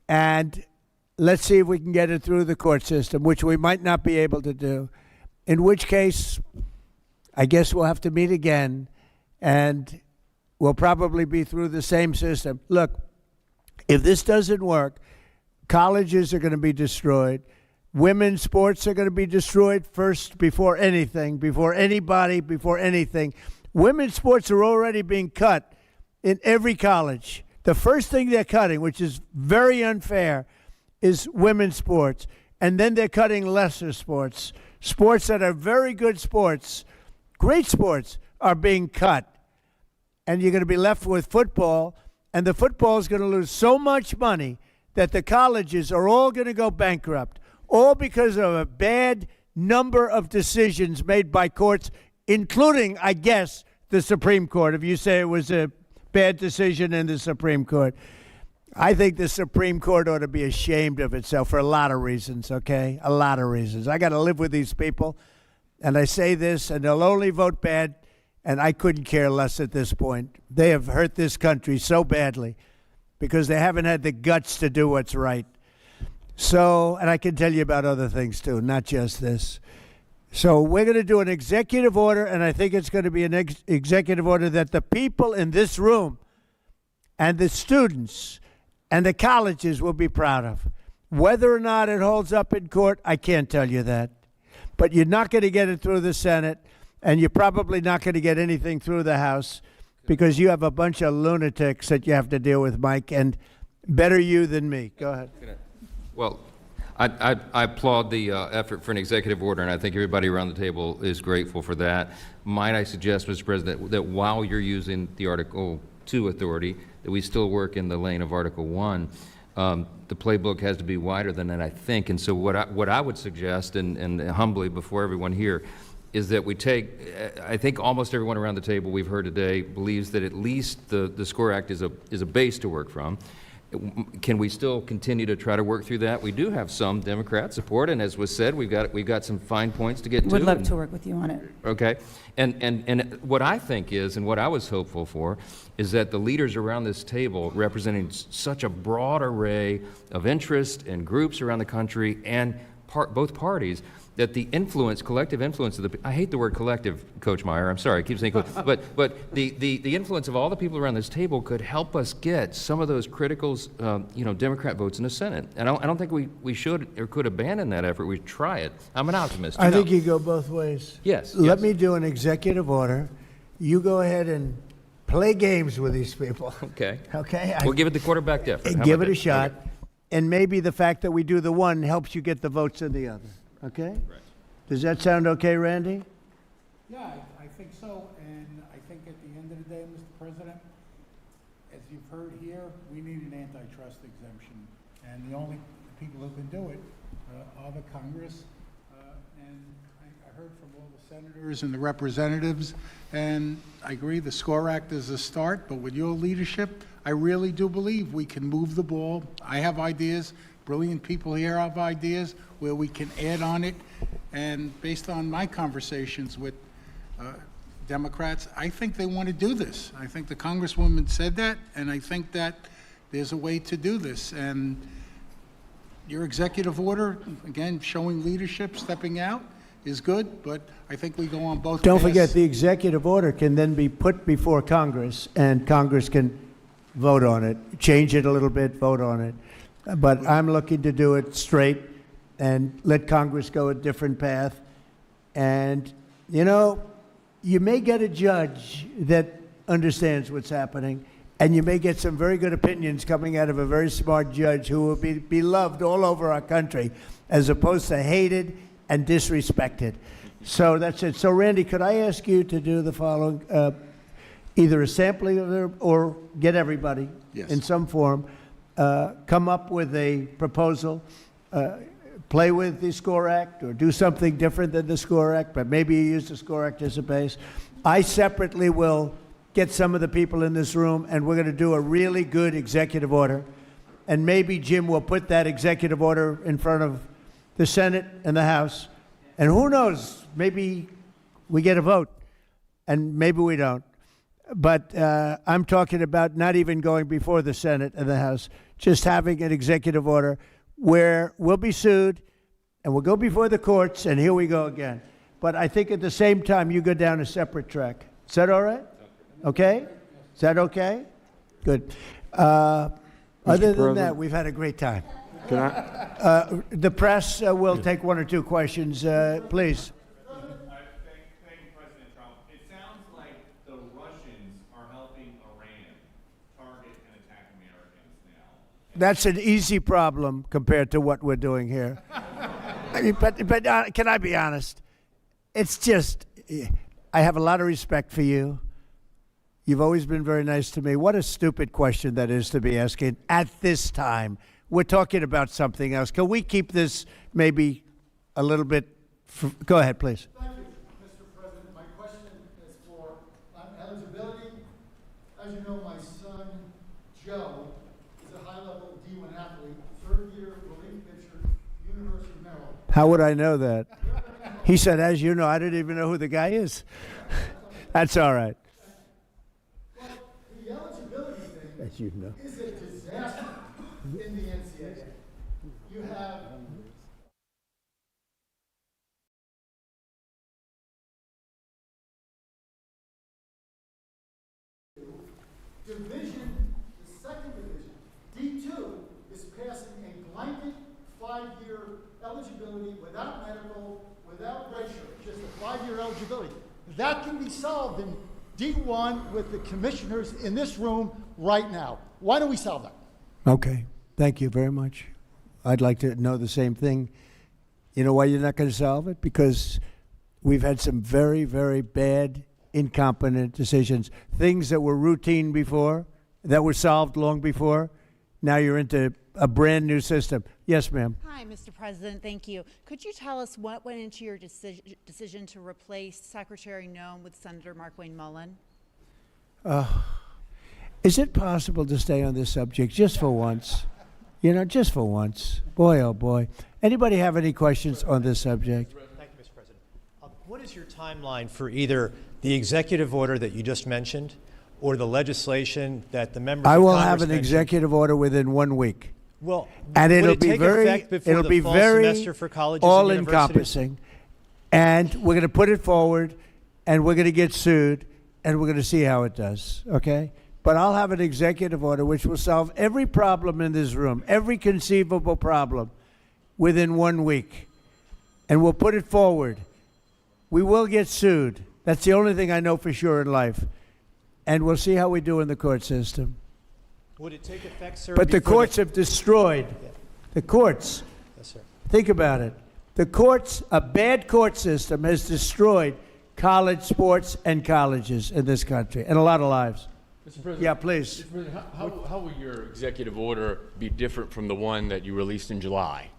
And let's see if we can get it through the court system, which we might not be able to do. In which case, I guess we'll have to meet again, and we'll probably be through the same system. Look, if this doesn't work, colleges are going to be destroyed. Women's sports are going to be destroyed first, before anything, before anybody, before anything. Women's sports are already being cut in every college. The first thing they're cutting, which is very unfair, is women's sports. And then they're cutting lesser sports. Sports that are very good sports, great sports, are being cut. And you're going to be left with football, and the football is going to lose so much money that the colleges are all going to go bankrupt, all because of a bad number of decisions made by courts, including, I guess, the Supreme Court. If you say it was a bad decision in the Supreme Court, I think the Supreme Court ought to be ashamed of itself for a lot of reasons, okay? A lot of reasons. I got to live with these people, and I say this, and they'll only vote bad, and I couldn't care less at this point. They have hurt this country so badly because they haven't had the guts to do what's right. So, and I can tell you about other things too, not just this. So we're going to do an executive order, and I think it's going to be an executive order that the people in this room and the students and the colleges will be proud of. Whether or not it holds up in court, I can't tell you that. But you're not going to get it through the Senate, and you're probably not going to get anything through the House because you have a bunch of lunatics that you have to deal with, Mike, and better you than me. Go ahead. Well, I applaud the effort for an executive order, and I think everybody around the table is grateful for that. Might I suggest, Mr. President, that while you're using the Article 2 authority, that we still work in the lane of Article 1. The playbook has to be wider than that, I think. And so what I would suggest, and humbly before everyone here, is that we take, I think almost everyone around the table we've heard today believes that at least the SCORE Act is a base to work from. Can we still continue to try to work through that? We do have some Democrat support, and as was said, we've got some fine points to get to. Would love to work with you on it. Okay, and what I think is, and what I was hopeful for, is that the leaders around this table, representing such a broad array of interests and groups around the country and both parties, that the influence, collective influence of I hate the word collective, Coach Meyer, I'm sorry, I keep saying but the influence of all the people around this table could help us get some of those critical, Democrat votes in the Senate. And I don't think we should or could abandon that effort. We try it. I'm an optimist. I think you go both ways. Yes. Let me do an executive order. You go ahead and play games with these people. Okay. Okay? We'll give it the quarterback effort. How Give about it a that? shot. Okay. And maybe the fact that we do the one helps you get the votes in the other. Okay? Right. Does that sound okay, Randy? Yeah, I think so, and I think at the end of the day, Mr. President, as you've heard here, we need an antitrust exemption, and the only people who can do it are the Congress, and I heard from all the senators and the representatives, and I agree the SCORE Act is a start, but with your leadership, I really do believe we can move the ball. I have ideas, brilliant people here have ideas where we can add on it. And based on my conversations with Democrats, I think they want to do this. I think the Congresswoman said that, and I think that there's a way to do this. And your executive order, again, showing leadership, stepping out, is good, but I think we go on both Don't paths. forget, the executive order can then be put before Congress, and Congress can vote on it, change it a little bit, vote on it. But I'm looking to do it straight and let Congress go a different path. And, you know, you may get a judge that understands what's happening, and you may get some very good opinions coming out of a very smart judge who will be beloved all over our country, as opposed to hated and disrespected. So that's it. So, Randy, could I ask you to do the following? Either a sampling of it or get everybody in some form, come up with a proposal, play with the SCORE Act or do something different than the SCORE Act, but maybe you use the SCORE Act as a base. I separately will get some of the people in this room, and we're going to do a really good executive order. And maybe Jim will put that executive order in front of the Senate and the House. And who knows, maybe we get a vote, and maybe we don't. But I'm talking about not even going before the Senate and the House, just having an executive order where we'll be sued and we'll go before the courts, and here we go again. But I think at the same time, you go down a separate track. Is that all right? Okay? Is that okay? Good. Other than that, we've had a great time. Can I? The press will take one or two questions, please. That's an easy problem compared to what we're doing here. I mean, but can I be honest? It's just, I have a lot of respect for you. You've always been very nice to me. What a stupid question that is to be asking at this time. We're talking about something else. Can we keep this maybe a little bit? Go ahead, please. Thank you, Mr. President. My question is for eligibility. As you know, my son, Joe, is a high-level D1 athlete, third-year relief pitcher, University of Maryland. How would I know that? He said, as you know, I didn't even know who the guy is. That's all right. But the eligibility thing As you know. is a disaster in the NCAA. You have division, the second division, D2, is passing a blanket 5-year eligibility without medical, without redshirt, just a 5-year eligibility. That can be solved in D1 with the commissioners in this room right now. Why don't we solve that? Okay. Thank you very much. I'd like to know the same thing. You know why you're not going to solve it? Because we've had some very, very bad, incompetent decisions. Things that were routine before, that were solved long before. Now you're into a brand new system. Yes, ma'am. Hi, Mr. President. Thank you. Could you tell us what went into your decision to replace Secretary Noem with Senator Mark Wayne Mullen? Is it possible to stay on this subject just for once? You know, just for once. Boy, oh boy. Anybody have any questions on this subject? Thank you, Mr. President. What is your timeline for either the executive order that you just mentioned or the legislation that the members I of will Congress have an mentioned? executive order within 1 week. Well, and would it'll it be take very, effect before it'll the be fall very semester for colleges and all-encompassing. And we're going to put it forward, and we're going to get sued, and we're going to see how it does, okay? But I'll have an executive order which will solve every problem in this room, every conceivable problem, within 1 week. And we'll put it forward. We will get sued. That's the only thing I know for sure in life. And we'll see how we do in the court system. Would it take effect, sir? But the before courts have destroyed. The courts. Yes, sir. Think about it. The courts, a bad court system has destroyed college sports and colleges in this country, and a lot of lives. Mr. President, yeah, please. Mr. President, how will your executive order be different from the one that you released in July?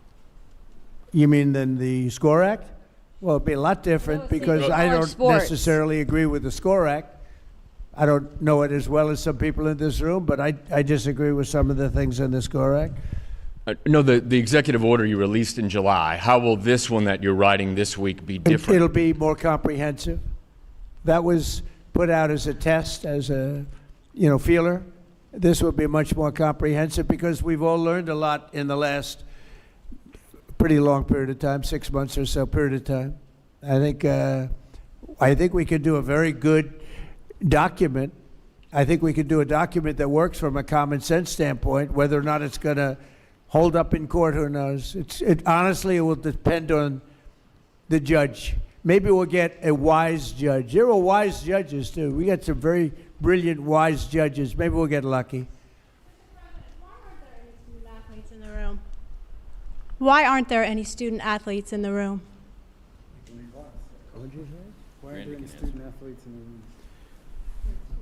You mean than the SCORE Act? Well, it'd be a lot different because I don't necessarily agree with the SCORE Act. I don't know it as well as some people in this room, but I disagree with some of the things in the SCORE Act. No, the executive order you released in July, how will this one that you're writing this week be different? It'll be more comprehensive. That was put out as a test, as a, feeler. This will be much more comprehensive because we've all learned a lot in the last pretty long period of time, 6 months or so period of time. I think we could do a very good document. I think we could do a document that works from a common sense standpoint. Whether or not it's going to hold up in court, who knows? Honestly, it will depend on the judge. Maybe we'll get a wise judge. There are wise judges, too. We got some very brilliant, wise judges. Maybe we'll get lucky. Why aren't there any student athletes in the room? Why aren't there any student athletes in the room?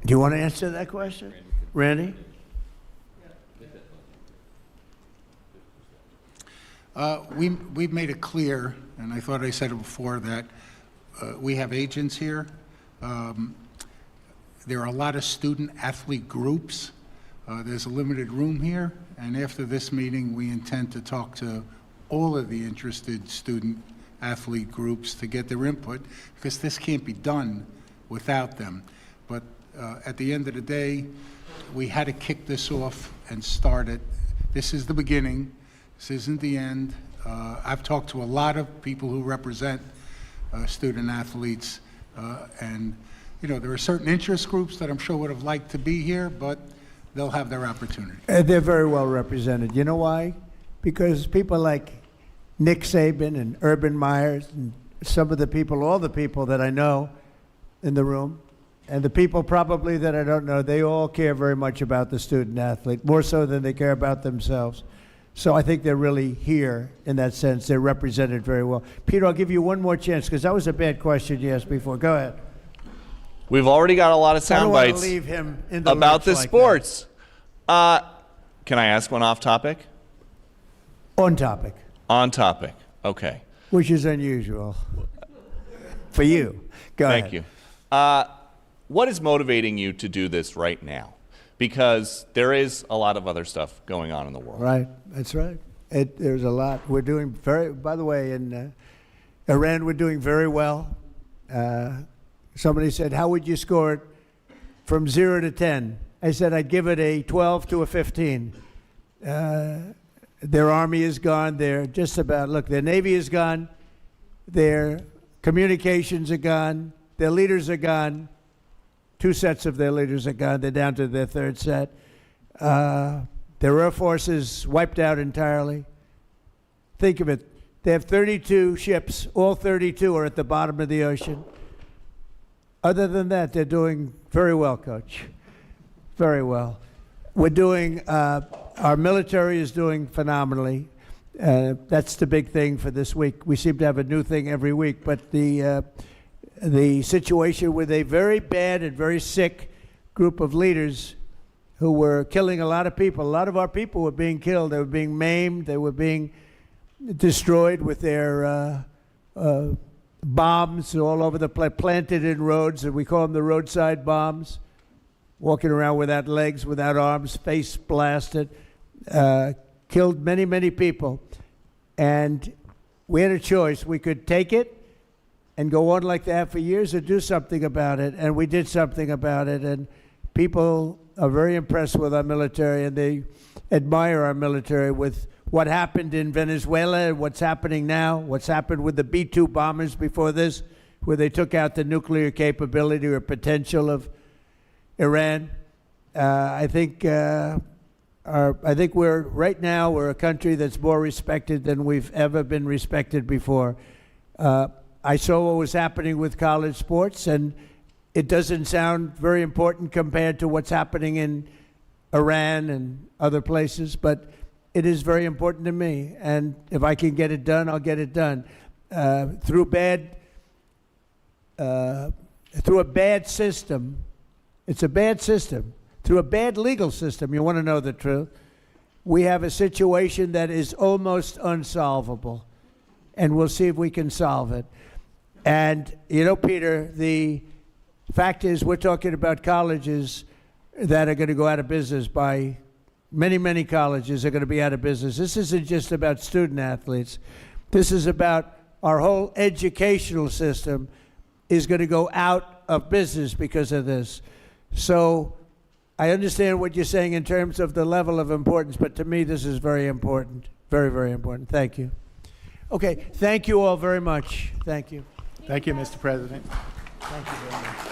Do you want to answer that question? Randy? We've made it clear, and I thought I said it before, that we have agents here. There are a lot of student-athlete groups. There's a limited room here, and after this meeting, we intend to talk to all of the interested student-athlete groups to get their input, because this can't be done without them. But at the end of the day, we had to kick this off and start it. This is the beginning. This isn't the end. I've talked to a lot of people who represent student-athletes, and there are certain interest groups that I'm sure would have liked to be here, but they'll have their opportunity. They're very well represented. You know why? Because people like Nick Saban and Urban Myers and some of the people, all the people that I know in the room, and the people probably that I don't know, they all care very much about the student athlete, more so than they care about themselves. So I think they're really here in that sense. They're represented very well. Peter, I'll give you one more chance because that was a bad question you asked before. Go ahead. We've already got a lot of sound bites leave him in the about the like sports. Can I ask one off topic? On topic. On topic. Okay. Which is unusual for you. Go ahead. Thank you. What is motivating you to do this right now? Because there is a lot of other stuff going on in the world. Right. That's right. There's a lot. We're doing by the way, in Iran, we're doing very well. Somebody said, how would you score it from 0 to 10? I said, I'd give it a 12 to a 15. Their army is gone. They're just about, look, their navy is gone. Their communications are gone. Their leaders are gone. 2 sets of their leaders are gone. They're down to their 3rd set. Their air force is wiped out entirely. Think of it. They have 32 ships. All 32 are at the bottom of the ocean. Other than that, they're doing very well, Coach. Very well. We're doing, our military is doing phenomenally. That's the big thing for this week. We seem to have a new thing every week, but the situation with a very bad and very sick group of leaders who were killing a lot of people. A lot of our people were being killed. They were being maimed. They were being destroyed with their bombs all over the place, planted in roads, and we call them the roadside bombs, walking around without legs, without arms, face blasted, killed many, many people. And we had a choice. We could take it and go on like that for years or do something about it, and we did something about it, and people are very impressed with our military, and they admire our military with what happened in Venezuela and what's happening now, what's happened with the B-2 bombers before this, where they took out the nuclear capability or potential of Iran. I think we're right now we're a country that's more respected than we've ever been respected before. I saw what was happening with college sports, and it doesn't sound very important compared to what's happening in Iran and other places, but it is very important to me. And if I can get it done, I'll get it done. Through a bad system, it's a bad system. Through a bad legal system, you want to know the truth, we have a situation that is almost unsolvable. And we'll see if we can solve it. And, Peter, the fact is we're talking about colleges that are going to go out of business by many, many colleges are going to be out of business. This isn't just about student athletes. This is about our whole educational system is going to go out of business because of this. So I understand what you're saying in terms of the level of importance, but to me, this is very important. Very, very important. Thank you. Okay, thank you all very much. Thank you. Thank you, Mr. President. Thank you very much.